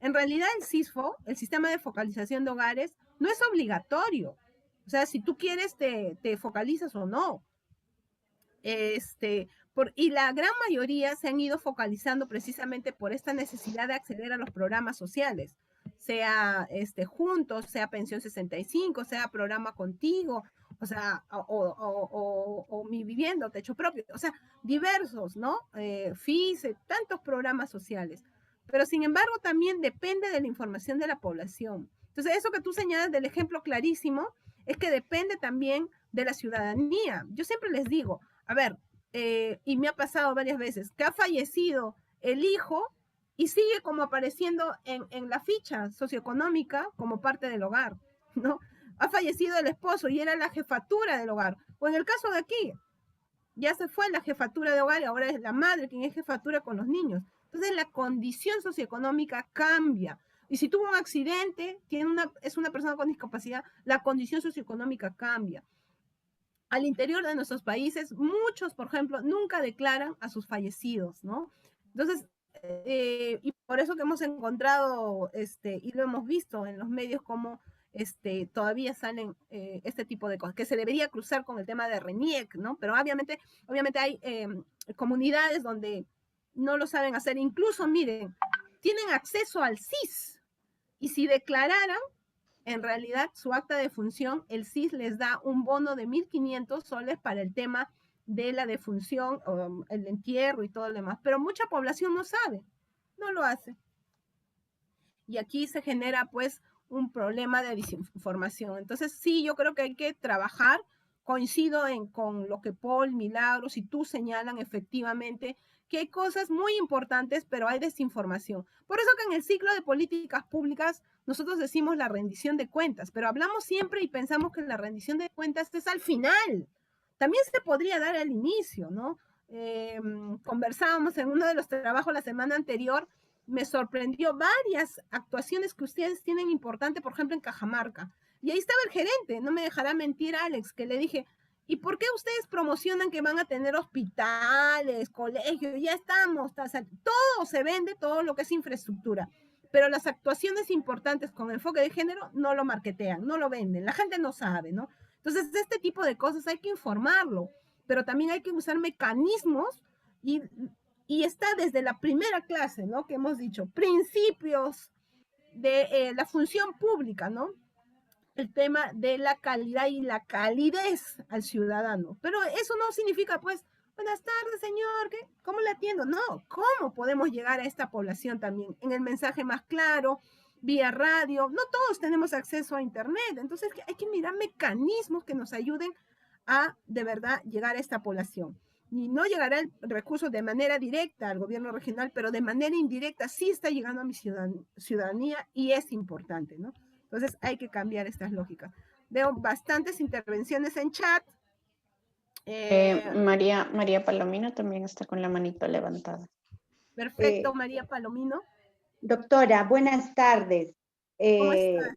En realidad el CISFO, el Sistema de Focalización de Hogares, no es obligatorio. O sea, si tú quieres, te focalizas o no. Y la gran mayoría se han ido focalizando precisamente por esta necesidad de acceder a los programas sociales, sea Juntos, sea Pensión 65, sea Programa Contigo, o sea, o Mi Vivienda, o Techo Propio, o sea, diversos, ¿no? FIS, tantos programas sociales. pero sin embargo también depende de la información de la población. Entonces, eso que tú señalas del ejemplo clarísimo es que depende también de la ciudadanía. Yo siempre les digo, a ver, y me ha pasado varias veces, que ha fallecido el hijo y sigue como apareciendo en la ficha socioeconómica como parte del hogar, ¿no? Ha fallecido el esposo y era la jefatura del hogar. O en el caso de aquí, ya se fue la jefatura de hogar y ahora es la madre quien es jefatura con los niños. Entonces la condición socioeconómica cambia. Y si tuvo un accidente, es una persona con discapacidad, la condición socioeconómica cambia. Al interior de nuestros países, muchos, por ejemplo, nunca declaran a sus fallecidos, ¿no? Entonces, y por eso que hemos encontrado, y lo hemos visto en los medios como todavía salen este tipo de cosas, que se debería cruzar con el tema de RENIEC, ¿no? Pero obviamente hay comunidades donde no lo saben hacer. Incluso, miren, tienen acceso al CIS, y si declararan, en realidad, su acta de función, el CIS les da un bono de 1.500 soles para el tema de la defunción, el entierro y todo lo demás. Pero mucha población no sabe, no lo hace. Y aquí se genera, pues, un problema de desinformación. Entonces, sí, yo creo que hay que trabajar. Coincido con lo que Paul, Milagros y tú señalan efectivamente, que hay cosas muy importantes, pero hay desinformación. Por eso que en el ciclo de políticas públicas nosotros decimos la rendición de cuentas, pero hablamos siempre y pensamos que la rendición de cuentas es al final. También se podría dar al inicio, ¿no? Conversábamos en uno de los trabajos la semana anterior, me sorprendió varias actuaciones que ustedes tienen importante, por ejemplo, en Cajamarca. Y ahí estaba el gerente, no me dejará mentir Alex, que le dije, ¿y por qué ustedes promocionan que van a tener hospitales, colegios? Ya estamos, todo se vende, todo lo que es infraestructura. Pero las actuaciones importantes con enfoque de género no lo marketean, no lo venden, la gente no sabe, ¿no? Entonces, este tipo de cosas hay que informarlo, pero también hay que usar mecanismos y está desde la primera clase, ¿no? Que hemos dicho, principios de la función pública, ¿no? El tema de la calidad y la calidez al ciudadano. Pero eso no significa, pues, buenas tardes, señor, ¿cómo le atiendo? No, ¿cómo podemos llegar a esta población también? En el mensaje más claro, vía radio. No todos tenemos acceso a internet, entonces hay que mirar mecanismos que nos ayuden a, de verdad, llegar a esta población. Y no llegará el recurso de manera directa al gobierno regional, pero de manera indirecta sí está llegando a mi ciudadanía y es importante, ¿no? Entonces hay que cambiar estas lógicas. Veo bastantes intervenciones en chat. María Palomino también está con la manito levantada. Perfecto, María Palomino. Doctora, buenas tardes. ¿Cómo estás?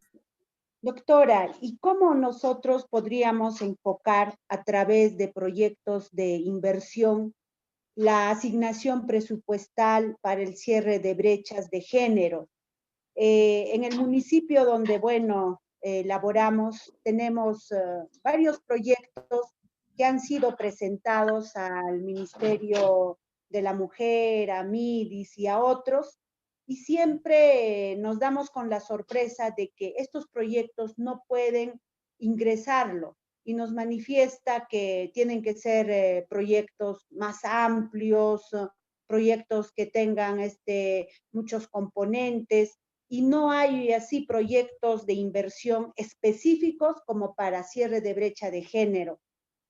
Doctora, ¿y cómo nosotros podríamos enfocar a través de proyectos de inversión la asignación presupuestal para el cierre de brechas de género? En el municipio donde, bueno, laboramos, tenemos varios proyectos que han sido presentados al Ministerio de la Mujer, a MIDIS y a otros, y siempre nos damos con la sorpresa de que estos proyectos no pueden ingresarlo y nos manifiesta que tienen que ser proyectos más amplios, proyectos que tengan muchos componentes, y no hay así proyectos de inversión específicos como para cierre de brecha de género.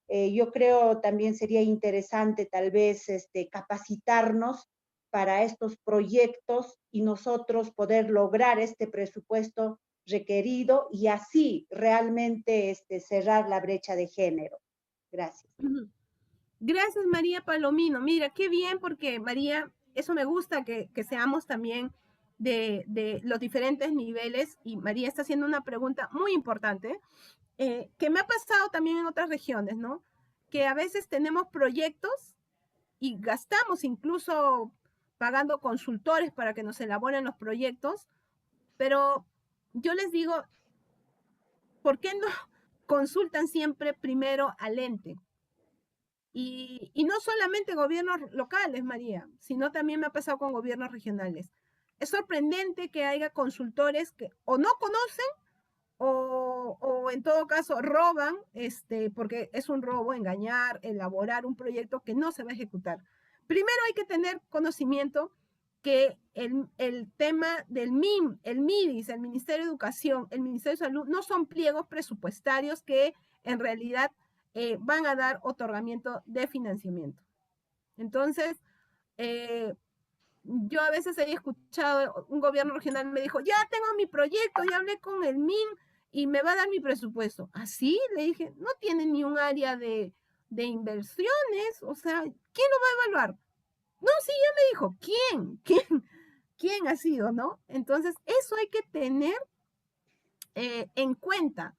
Yo creo también sería interesante tal vez capacitarnos para estos proyectos y nosotros poder lograr este presupuesto requerido y así realmente cerrar la brecha de género. Gracias. Gracias, María Palomino. Mira, qué bien, porque María, eso me gusta, que seamos también de los diferentes niveles, y María está haciendo una pregunta muy importante, que me ha pasado también en otras regiones, ¿no? Que a veces tenemos proyectos y gastamos incluso pagando consultores para que nos elaboren los proyectos, pero yo les digo, ¿por qué no consultan siempre primero al ente? Y no solamente gobiernos locales, María, sino también me ha pasado con gobiernos regionales. Es sorprendente que haya consultores que o no conocen o en todo caso roban, porque es un robo, engañar, elaborar un proyecto que no se va a ejecutar. Primero hay que tener conocimiento que el tema del MIM, el MIDIS, el Ministerio de Educación, el Ministerio de Salud, no son pliegos presupuestarios que en realidad van a dar otorgamiento de financiamiento. Entonces, yo a veces he escuchado, un gobierno regional me dijo, ya tengo mi proyecto, ya hablé con el MIM y me va a dar mi presupuesto. ¿Así? Le dije, no tiene ni un área de inversiones, o sea, ¿quién lo va a evaluar? No, sí, ya me dijo, ¿quién ha sido, no? Entonces, eso hay que tener en cuenta.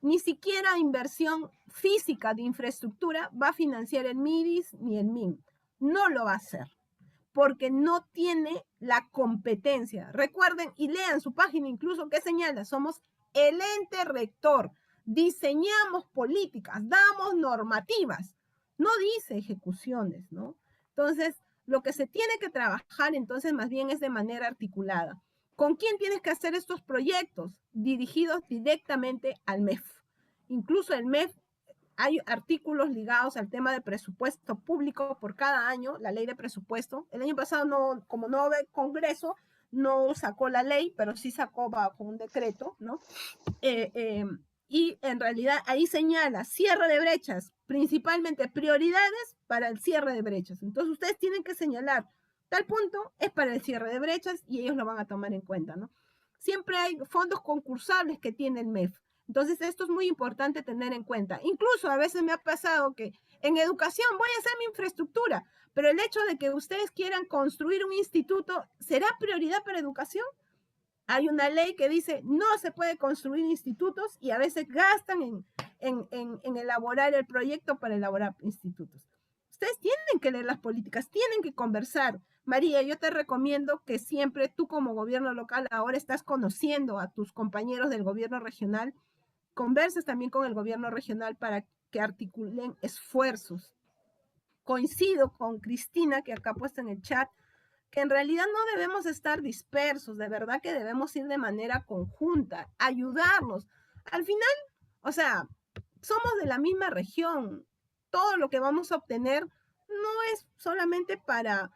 Ni siquiera inversión física de infraestructura va a financiar el MIDIS ni el MIM. No lo va a hacer, porque no tiene la competencia. Recuerden y lean su página incluso que señala, somos el ente rector, diseñamos políticas, damos normativas, no dice ejecuciones, ¿no? Entonces, lo que se tiene que trabajar entonces más bien es de manera articulada. ¿Con quién tienes que hacer estos proyectos? Dirigidos directamente al MEF. Incluso el MEF, hay artículos ligados al tema de presupuesto público por cada año, la ley de presupuesto. El año pasado, como no hubo Congreso, no sacó la ley, pero sí sacó bajo un decreto, ¿no? Y en realidad ahí señala cierre de brechas, principalmente prioridades para el cierre de brechas. Entonces ustedes tienen que señalar, tal punto es para el cierre de brechas y ellos lo van a tomar en cuenta, ¿no? Siempre hay fondos concursables que tiene el MEF. Entonces esto es muy importante tener en cuenta. Incluso a veces me ha pasado que en educación voy a hacer mi infraestructura, pero el hecho de que ustedes quieran construir un instituto, ¿será prioridad para educación? Hay una ley que dice no se puede construir institutos y a veces gastan en elaborar el proyecto para elaborar institutos. Ustedes tienen que leer las políticas, tienen que conversar. María, yo te recomiendo que siempre tú como gobierno local ahora estás conociendo a tus compañeros del gobierno regional, converses también con el gobierno regional para que articulen esfuerzos. Coincido con Cristina, que acá ha puesto en el chat, que en realidad no debemos estar dispersos, de verdad que debemos ir de manera conjunta, ayudarnos. Al final, o sea, somos de la misma región. Todo lo que vamos a obtener no es solamente para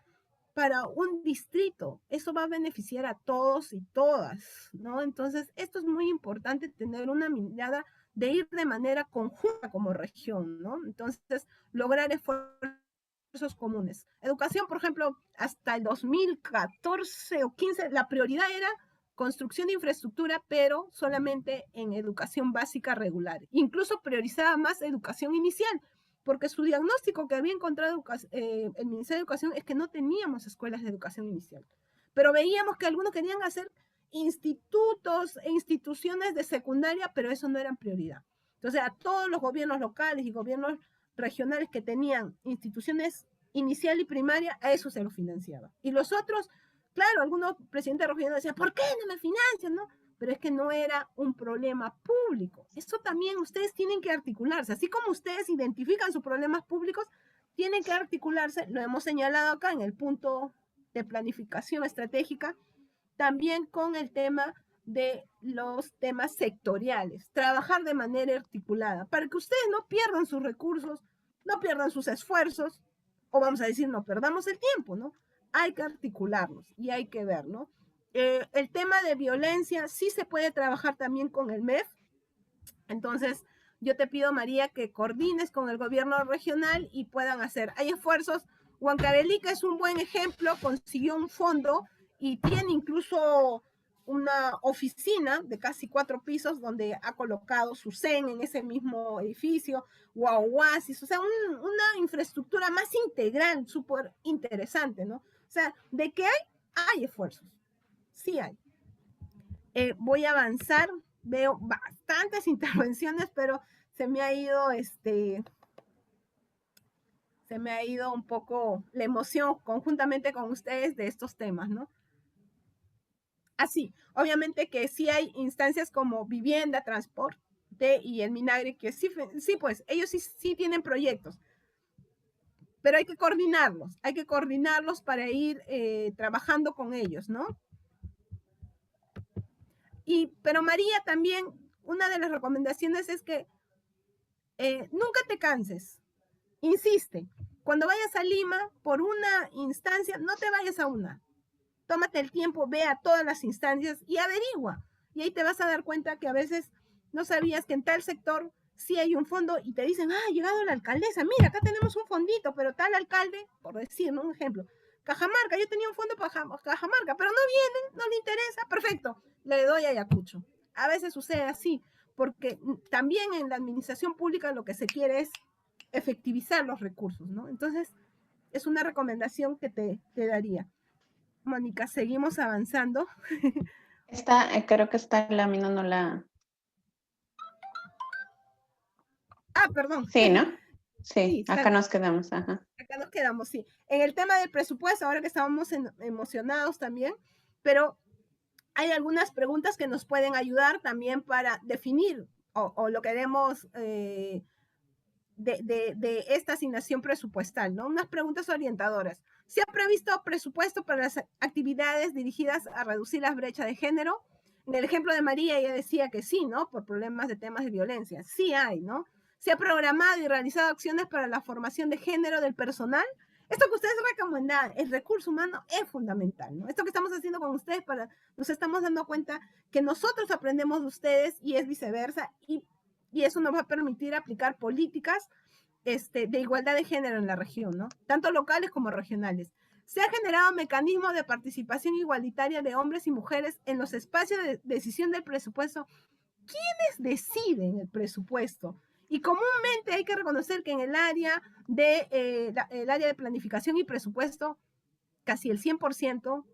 un distrito. Eso va a beneficiar a todos y todas, ¿no? Entonces, esto es muy importante, tener una mirada de ir de manera conjunta como región, ¿no? Entonces, lograr esfuerzos comunes. Educación, por ejemplo, hasta el 2014 o 15, la prioridad era construcción de infraestructura, pero solamente en educación básica regular. Incluso priorizaba más educación inicial, porque su diagnóstico que había encontrado el Ministerio de Educación es que no teníamos escuelas de educación inicial. Pero veíamos que algunos querían hacer institutos e instituciones de secundaria, pero eso no era prioridad. Entonces, a todos los gobiernos locales y gobiernos regionales que tenían instituciones inicial y primaria, a eso se lo financiaba. Y los otros, claro, algunos presidentes regionales decían, ¿por qué no me financian? ¿No? Pero es que no era un problema público. Eso también ustedes tienen que articularse. Así como ustedes identifican sus problemas públicos, tienen que articularse, lo hemos señalado acá en el punto de planificación estratégica, también con el tema de los temas sectoriales, trabajar de manera articulada, para que ustedes no pierdan sus recursos, no pierdan sus esfuerzos, o vamos a decir, no perdamos el tiempo, ¿no? Hay que articularnos y hay que ver, ¿no? El tema de violencia sí se puede trabajar también con el MEF. Entonces, yo te pido, María, que coordines con el gobierno regional y puedan hacer. Hay esfuerzos. Huancavelica es un buen ejemplo, consiguió un fondo y tiene incluso una oficina de casi 4 pisos donde ha colocado su CEN en ese mismo edificio, Oasis, o sea, una infraestructura más integral, súper interesante, ¿no? O sea, de que hay esfuerzos. Sí hay. Voy a avanzar, veo bastantes intervenciones, pero se me ha ido un poco la emoción conjuntamente con ustedes de estos temas, ¿no? Así, obviamente que sí hay instancias como vivienda, transporte y el Minagri, que sí pues ellos sí tienen proyectos, pero hay que coordinarlos para ir trabajando con ellos, ¿no? Pero María, también una de las recomendaciones es que nunca te canses, insiste. Cuando vayas a Lima por una instancia, no te vayas a una. tómate el tiempo, ve a todas las instancias y averigua. Y ahí te vas a dar cuenta que a veces no sabías que en tal sector sí hay un fondo y te dicen, ha llegado la alcaldesa, mira, acá tenemos un fondito, pero tal alcalde, por decir, ¿no? Un ejemplo, Cajamarca, yo tenía un fondo para Cajamarca, pero no vienen, no le interesa, perfecto, le doy a Ayacucho. A veces sucede así, porque también en la administración pública lo que se quiere es efectivizar los recursos, ¿no? Entonces, es una recomendación que te daría. Mónica, seguimos avanzando. Creo que esta lámina no la... Ah, perdón. Sí, ¿no? Sí, Sí, acá nos quedamos, ajá. Acá nos quedamos, sí. En el tema del presupuesto, ahora que estábamos emocionados también, pero hay algunas preguntas que nos pueden ayudar también para definir o lo que queremos de esta asignación presupuestal, ¿no? Unas preguntas orientadoras. ¿Se ha previsto presupuesto para las actividades dirigidas a reducir las brechas de género? En el ejemplo de María, ella decía que sí, ¿no? Por problemas de temas de violencia. Sí hay, ¿no? ¿Se ha programado y realizado acciones para la formación de género del personal? Esto que ustedes recomendan, el recurso humano es fundamental, ¿no? Esto que estamos haciendo con ustedes, nos estamos dando cuenta que nosotros aprendemos de ustedes y es viceversa, y eso nos va a permitir aplicar políticas de igualdad de género en la región, ¿no? Tanto locales como regionales. Se ha generado mecanismos de participación igualitaria de hombres y mujeres en los espacios de decisión del presupuesto. ¿Quiénes deciden el presupuesto? Y comúnmente hay que reconocer que en el área de planificación y presupuesto, casi el 100%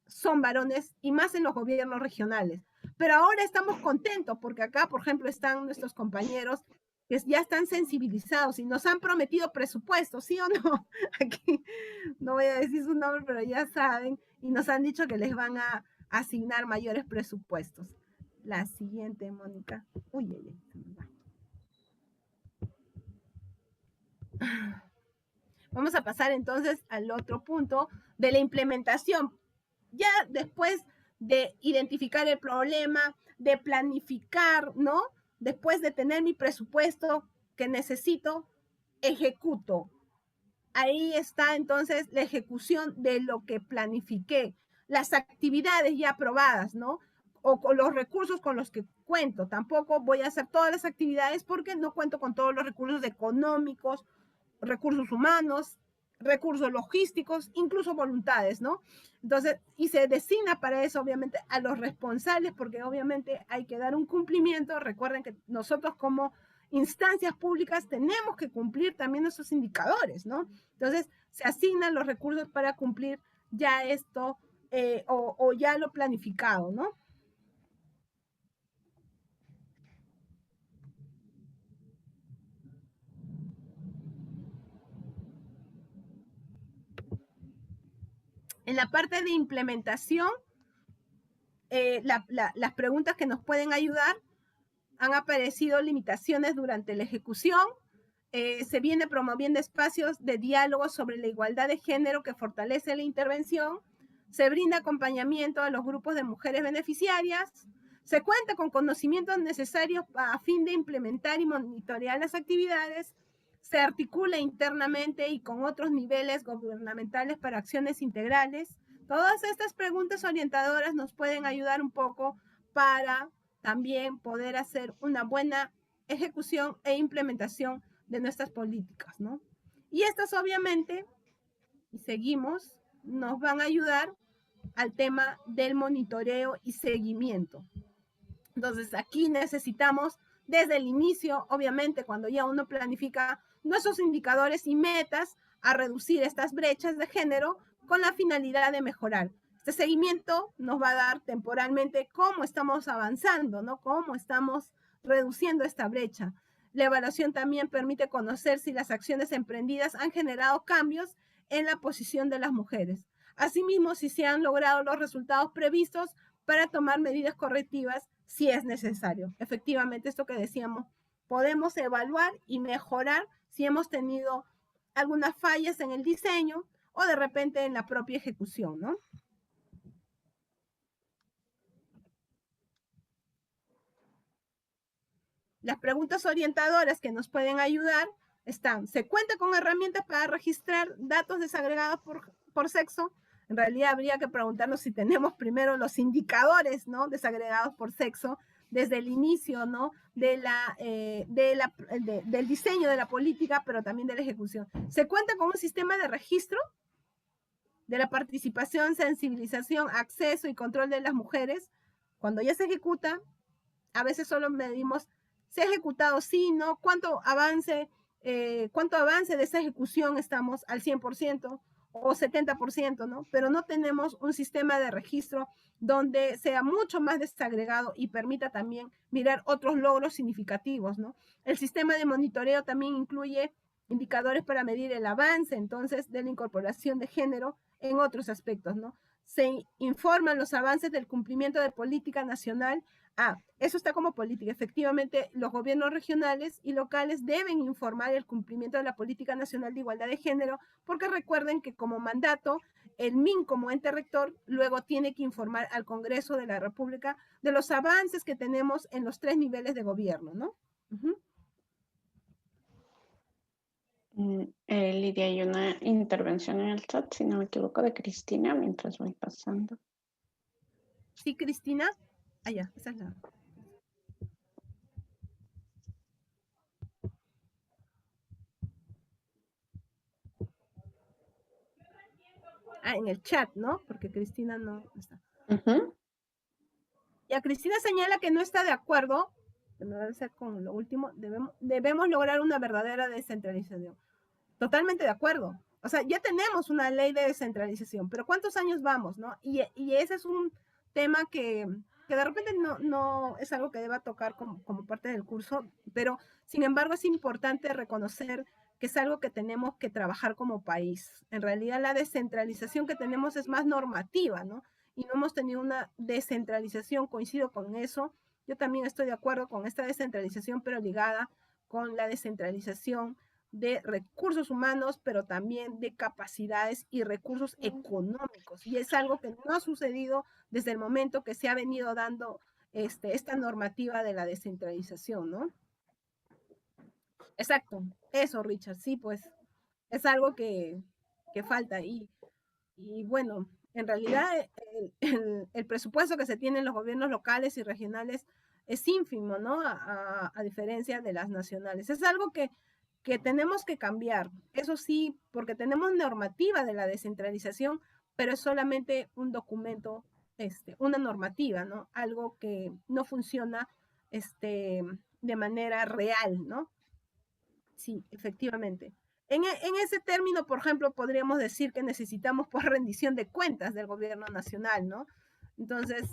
son varones, y más en los gobiernos regionales. Pero ahora estamos contentos porque acá, por ejemplo, están nuestros compañeros que ya están sensibilizados y nos han prometido presupuesto, ¿sí o no? Aquí no voy a decir su nombre, pero ya saben, y nos han dicho que les van a asignar mayores presupuestos. La siguiente, Mónica. Uy, se me va. Vamos a pasar entonces al otro punto de la implementación. Ya después de identificar el problema, de planificar, ¿no? Después de tener mi presupuesto que necesito, ejecuto. Ahí está entonces la ejecución de lo que planifiqué, las actividades ya aprobadas, ¿no? O con los recursos con los que cuento. Tampoco voy a hacer todas las actividades porque no cuento con todos los recursos económicos, recursos humanos, recursos logísticos, incluso voluntades, ¿no? Entonces, y se designa para eso, obviamente, a los responsables, porque obviamente hay que dar un cumplimiento. Recuerden que nosotros como instancias públicas tenemos que cumplir también esos indicadores, ¿no? Entonces, se asignan los recursos para cumplir ya esto o ya lo planificado, ¿no? En la parte de implementación, las preguntas que nos pueden ayudar: han aparecido limitaciones durante la ejecución, se viene promoviendo espacios de diálogo sobre la igualdad de género que fortalece la intervención, se brinda acompañamiento a los grupos de mujeres beneficiarias, se cuenta con conocimientos necesarios a fin de implementar y monitorear las actividades, se articula internamente y con otros niveles gubernamentales para acciones integrales. Todas estas preguntas orientadoras nos pueden ayudar un poco para también poder hacer una buena ejecución e implementación de nuestras políticas, ¿no? Y estas obviamente, y seguimos, nos van a ayudar al tema del monitoreo y seguimiento. Entonces aquí necesitamos desde el inicio, obviamente, cuando ya uno planifica nuestros indicadores y metas, a reducir estas brechas de género con la finalidad de mejorar. Este seguimiento nos va a dar temporalmente cómo estamos avanzando, ¿no? Cómo estamos reduciendo esta brecha. La evaluación también permite conocer si las acciones emprendidas han generado cambios en la posición de las mujeres. Asimismo, si se han logrado los resultados previstos para tomar medidas correctivas si es necesario. Efectivamente, esto que decíamos, podemos evaluar y mejorar si hemos tenido algunas fallas en el diseño o de repente en la propia ejecución, ¿no? Las preguntas orientadoras que nos pueden ayudar están: ¿se cuenta con herramientas para registrar datos desagregados por sexo? En realidad habría que preguntarnos si tenemos primero los indicadores, ¿no? Desagregados por sexo desde el inicio, ¿no? Del diseño de la política, pero también de la ejecución. ¿Se cuenta con un sistema de registro de la participación, sensibilización, acceso y control de las mujeres? Cuando ya se ejecuta, a veces solo medimos, ¿se ha ejecutado? Sí, ¿no? ¿Cuánto avance de esa ejecución estamos al 100% o 70%, ¿no? Pero no tenemos un sistema de registro donde sea mucho más desagregado y permita también mirar otros logros significativos, ¿no? El sistema de monitoreo también incluye indicadores para medir el avance, entonces, de la incorporación de género en otros aspectos, ¿no? Se informan los avances del cumplimiento de política nacional. Eso está como política. Efectivamente, los gobiernos regionales y locales deben informar el cumplimiento de la política nacional de igualdad de género, porque recuerden que como mandato, el MIN como ente rector luego tiene que informar al Congreso de la República de los avances que tenemos en los 3 niveles de gobierno, ¿no? Lidia, hay una intervención en el chat, si no me equivoco, de Cristina, mientras voy pasando. Sí, Cristina. Ya, esa es la... En el chat, ¿no? Porque Cristina no está. Ya, Cristina señala que no está de acuerdo, que no debe ser con lo último, debemos lograr una verdadera descentralización. Totalmente de acuerdo. O sea, ya tenemos una ley de descentralización, pero ¿cuántos años vamos, no? Y ese es un tema que de repente no es algo que deba tocar como parte del curso, pero sin embargo es importante reconocer que es algo que tenemos que trabajar como país. En realidad la descentralización que tenemos es más normativa, ¿no? Y no hemos tenido una descentralización, coincido con eso. Yo también estoy de acuerdo con esta descentralización, pero ligada con la descentralización de recursos humanos, pero también de capacidades y recursos económicos. Y es algo que no ha sucedido desde el momento que se ha venido dando esta normativa de la descentralización, ¿no? Exacto, eso, Richard, sí, pues es algo que falta. Y bueno, en realidad el presupuesto que se tiene en los gobiernos locales y regionales es ínfimo, ¿no? A diferencia de las nacionales. Es algo que tenemos que cambiar. Eso sí, porque tenemos normativa de la descentralización, pero es solamente un documento, una normativa, ¿no? Algo que no funciona de manera real, ¿no? Sí, efectivamente. En ese término, por ejemplo, podríamos decir que necesitamos por rendición de cuentas del gobierno nacional, ¿no? Entonces,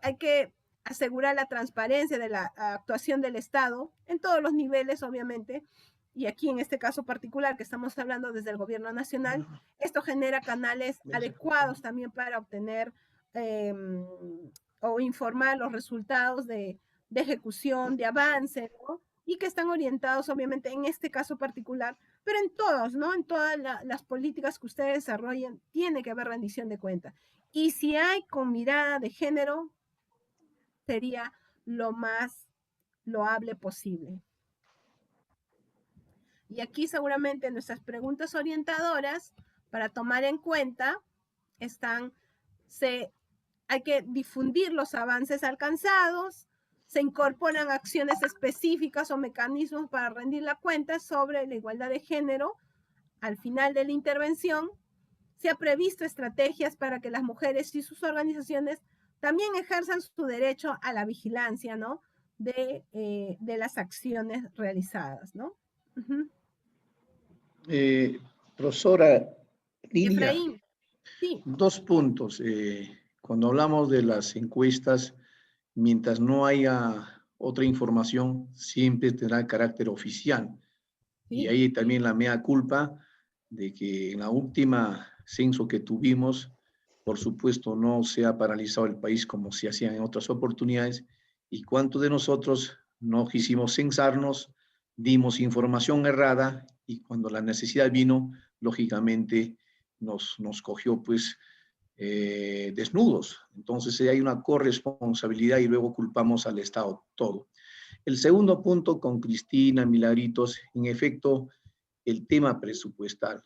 hay que asegurar la transparencia de la actuación del Estado en todos los niveles, obviamente, y aquí en este caso particular que estamos hablando desde el gobierno nacional, esto genera canales adecuados también para obtener o informar los resultados de ejecución, de avance, ¿no? Y que están orientados obviamente en este caso particular, pero en todos, ¿no? En todas las políticas que ustedes desarrollen, tiene que haber rendición de cuentas. Y si hay con mirada de género, sería lo más loable posible. Y aquí seguramente nuestras preguntas orientadoras para tomar en cuenta hay que difundir los avances alcanzados, se incorporan acciones específicas o mecanismos para rendir la cuenta sobre la igualdad de género. Al final de la intervención, se ha previsto estrategias para que las mujeres y sus organizaciones también ejerzan su derecho a la vigilancia, ¿no? De las acciones realizadas, ¿no? Profesora Lidia, Efraín, sí. 2 puntos. Cuando hablamos de las encuestas, mientras no haya otra información, siempre tendrá carácter oficial. Sí. Y ahí también la mea culpa de que en la última censo que tuvimos, por supuesto, no se ha paralizado el país como se hacía en otras oportunidades. ¿Y cuántos de nosotros no quisimos censarnos, dimos información errada y cuando la necesidad vino, lógicamente nos cogió pues desnudos? Entonces hay una corresponsabilidad y luego culpamos al Estado todo. El segundo punto con Cristina, Milagritos, en efecto, el tema presupuestal.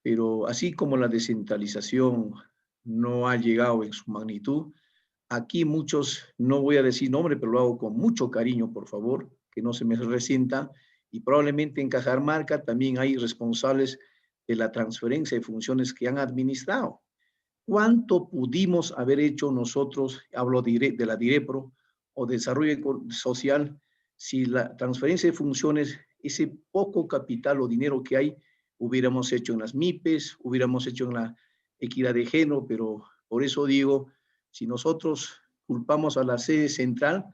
pero así como la descentralización no ha llegado en su magnitud, aquí muchos, no voy a decir nombre, pero lo hago con mucho cariño, por favor, que no se me resienta, y probablemente en Cajamarca también hay responsables de la transferencia de funciones que han administrado. ¿Cuánto pudimos haber hecho nosotros, hablo de la DIREPRO o Desarrollo Social, si la transferencia de funciones, ese poco capital o dinero que hay, hubiéramos hecho en las MIPES, hubiéramos hecho en la equidad de género? Pero por eso digo, si nosotros culpamos a la sede central,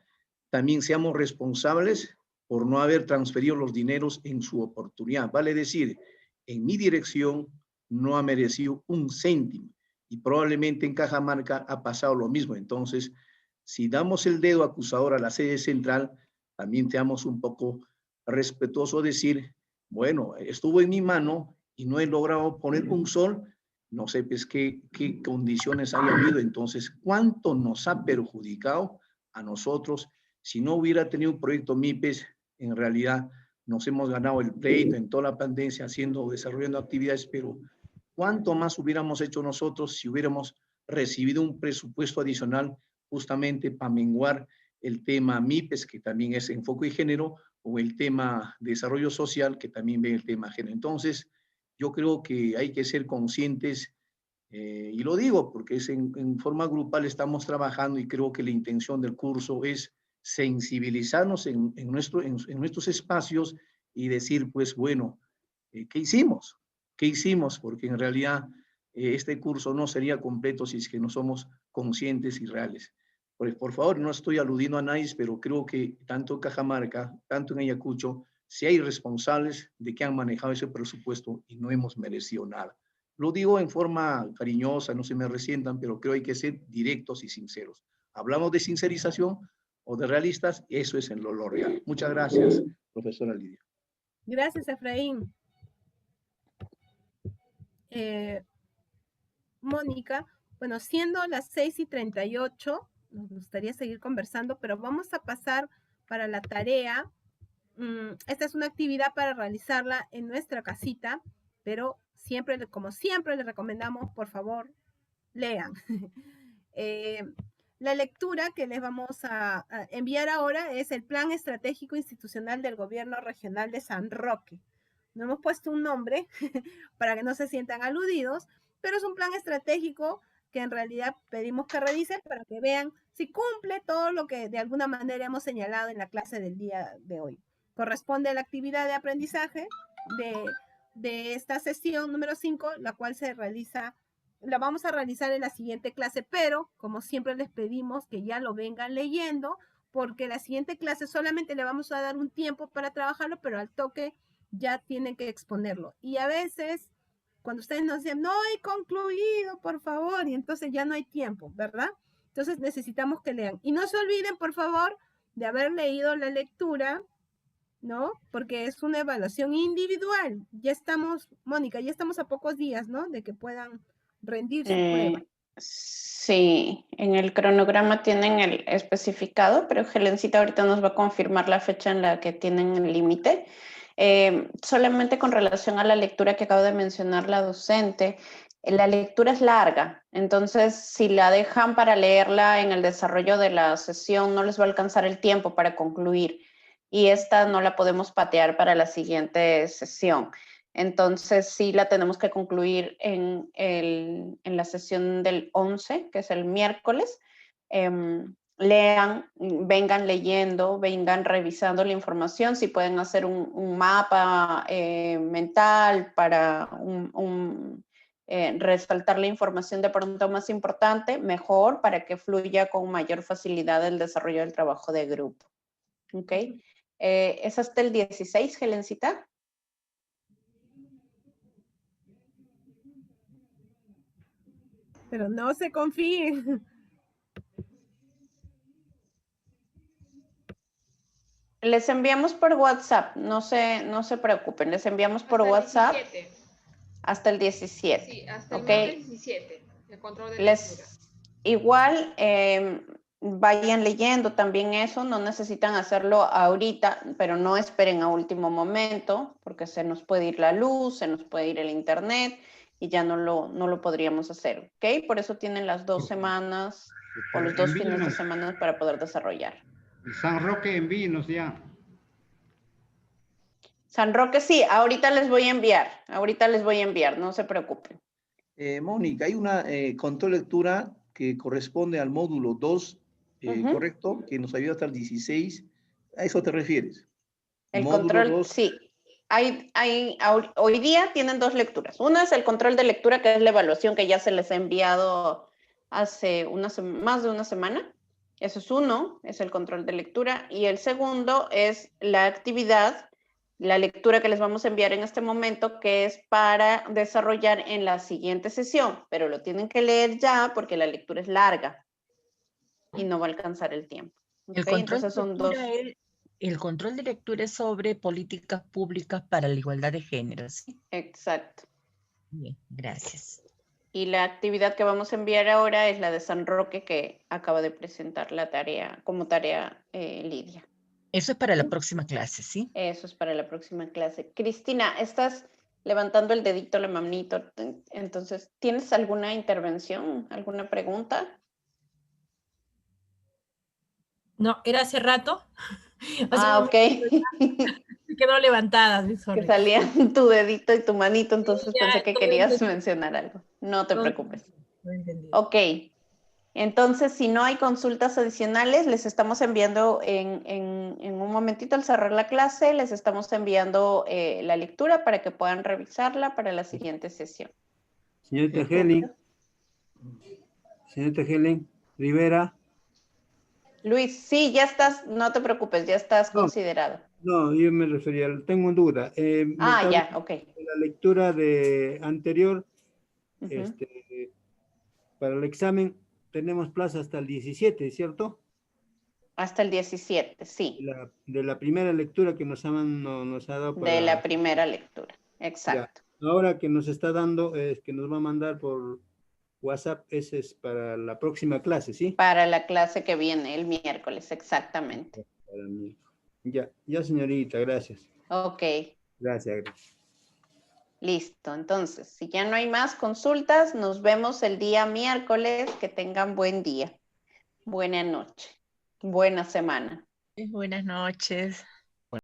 también seamos responsables por no haber transferido los dineros en su oportunidad. Vale decir, en mi dirección no ha merecido un céntimo y probablemente en Cajamarca ha pasado lo mismo. Entonces, si damos el dedo acusador a la sede central, también seamos un poco respetuosos, decir, bueno, estuvo en mi mano y no he logrado poner un sol, no sé pues qué condiciones haya habido. Entonces, ¿cuánto nos ha perjudicado a nosotros? Si no hubiera tenido un proyecto MIPES, en realidad nos hemos ganado el pleito en toda la pandemia desarrollando actividades, pero ¿cuánto más hubiéramos hecho nosotros si hubiéramos recibido un presupuesto adicional justamente para menguar el tema MIPES, que también es enfoque y género, o el tema desarrollo social, que también ve el tema género? Entonces, yo creo que hay que ser conscientes, y lo digo porque es en forma grupal estamos trabajando, y creo que la intención del curso es sensibilizarnos en nuestros espacios y decir, pues bueno, ¿qué hicimos? ¿Qué hicimos? Porque en realidad este curso no sería completo si es que no somos conscientes y reales. Por favor, no estoy aludiendo a nadie, pero creo que tanto en Cajamarca, tanto en Ayacucho, si hay responsables de que han manejado ese presupuesto y no hemos merecido nada. Lo digo en forma cariñosa, no se me resientan, pero creo que hay que ser directos y sinceros. Hablamos de sincerización o de realistas, eso es en lo real. Muchas gracias, profesora Lidia. Gracias, Efraín. Mónica, bueno, siendo las 6:38, nos gustaría seguir conversando, pero vamos a pasar para la tarea. Esta es una actividad para realizarla en nuestra casita, pero siempre, como siempre, les recomendamos, por favor, lean. La lectura que les vamos a enviar ahora es el Plan Estratégico Institucional del Gobierno Regional de San Roque. No hemos puesto un nombre para que no se sientan aludidos, pero es un plan estratégico que en realidad pedimos que revisen para que vean si cumple todo lo que de alguna manera hemos señalado en la clase del día de hoy. Corresponde a la actividad de aprendizaje de esta sesión número 5, la cual la vamos a realizar en la siguiente clase, pero como siempre les pedimos que ya lo vengan leyendo, porque la siguiente clase solamente le vamos a dar un tiempo para trabajarlo, pero al toque ya tienen que exponerlo. Y a veces, cuando ustedes nos dicen, no he concluido, por favor, y entonces ya no hay tiempo, ¿verdad? Entonces necesitamos que lean. Y no se olviden, por favor, de haber leído la lectura, ¿no? Porque es una evaluación individual. Ya estamos, Mónica, ya estamos a pocos días, ¿no? De que puedan rendir su prueba. Sí, en el cronograma tienen el especificado, pero Helencita ahorita nos va a confirmar la fecha en la que tienen el límite. Solamente con relación a la lectura que acabo de mencionar la docente, la lectura es larga, entonces si la dejan para leerla en el desarrollo de la sesión no les va a alcanzar el tiempo para concluir, y esta no la podemos patear para la siguiente sesión. Entonces sí la tenemos que concluir en la sesión del 11, que es el miércoles. Lean, vengan leyendo, vengan revisando la información. Si pueden hacer un mapa mental para resaltar la información de pronto más importante, mejor, para que fluya con mayor facilidad el desarrollo del trabajo de grupo. ¿Ok? ¿Es hasta el 16, Helencita? Pero no se confíen. Les enviamos por WhatsApp, no se preocupen, les enviamos por WhatsApp. 17. Hasta el 17. Sí, hasta el ¿Okay? 17, el control de igual, vayan leyendo también eso, no necesitan hacerlo ahorita, pero no esperen a último momento, porque se nos puede ir la luz, se nos puede ir el internet y ya no lo podríamos hacer, ¿ok? Por eso tienen las 2 semanas o los 2 fines de semana para poder desarrollar. San Roque, envíenos ya. San Roque, sí, ahorita les voy a enviar, no se preocupen. Mónica, hay una control lectura que corresponde al módulo 2, ¿correcto? Que nos ayuda hasta el 16. ¿A eso te refieres? El Módulo control, 2. sí. Hoy día tienen 2 lecturas. Una es el control de lectura, que es la evaluación que ya se les ha enviado hace más de una semana. Eso es uno, es el control de lectura. Y el segundo es la actividad, la lectura que les vamos a enviar en este momento, que es para desarrollar en la siguiente sesión. Pero lo tienen que leer ya porque la lectura es larga y no va a alcanzar el tiempo. ¿Okay? Entonces son 2. El control de lectura es sobre políticas públicas para la igualdad de género, ¿sí? Exacto. Bien, gracias. Y la actividad que vamos a enviar ahora es la de San Roque, que acaba de presentar la tarea, como tarea Lidia. Eso es para la próxima clase, ¿sí? Eso es para la próxima clase. Cristina, estás levantando el dedito, la manito. Entonces, ¿tienes alguna intervención, alguna pregunta? No, era hace rato. Ok. Se quedó levantada. Que salía tu dedito y tu manito, entonces Sí, pensé que querías mencionar algo. No te preocupes. Ok. Entonces, si no hay consultas adicionales, les estamos enviando en un momentito al cerrar la clase, les estamos enviando la lectura para que puedan revisarla para la siguiente sesión. Señorita Helen Rivera. Luis, sí, ya estás, no te preocupes, ya estás considerado. No, yo me refería, tengo duda. Ya, ok. La lectura anterior, para el examen, tenemos plaza hasta el 17, ¿cierto? Hasta el 17, sí. De la primera lectura que nos ha dado para... De la primera lectura, exacto. Ya. Ahora que nos está dando, que nos va a mandar por WhatsApp, ese es para la próxima clase, ¿sí? Para la clase que viene el miércoles, exactamente. Ya, señorita, gracias. Ok. Gracias. Listo, entonces, si ya no hay más consultas, nos vemos el día miércoles. Que tengan buen día, buena noche, buena semana. Buenas noches.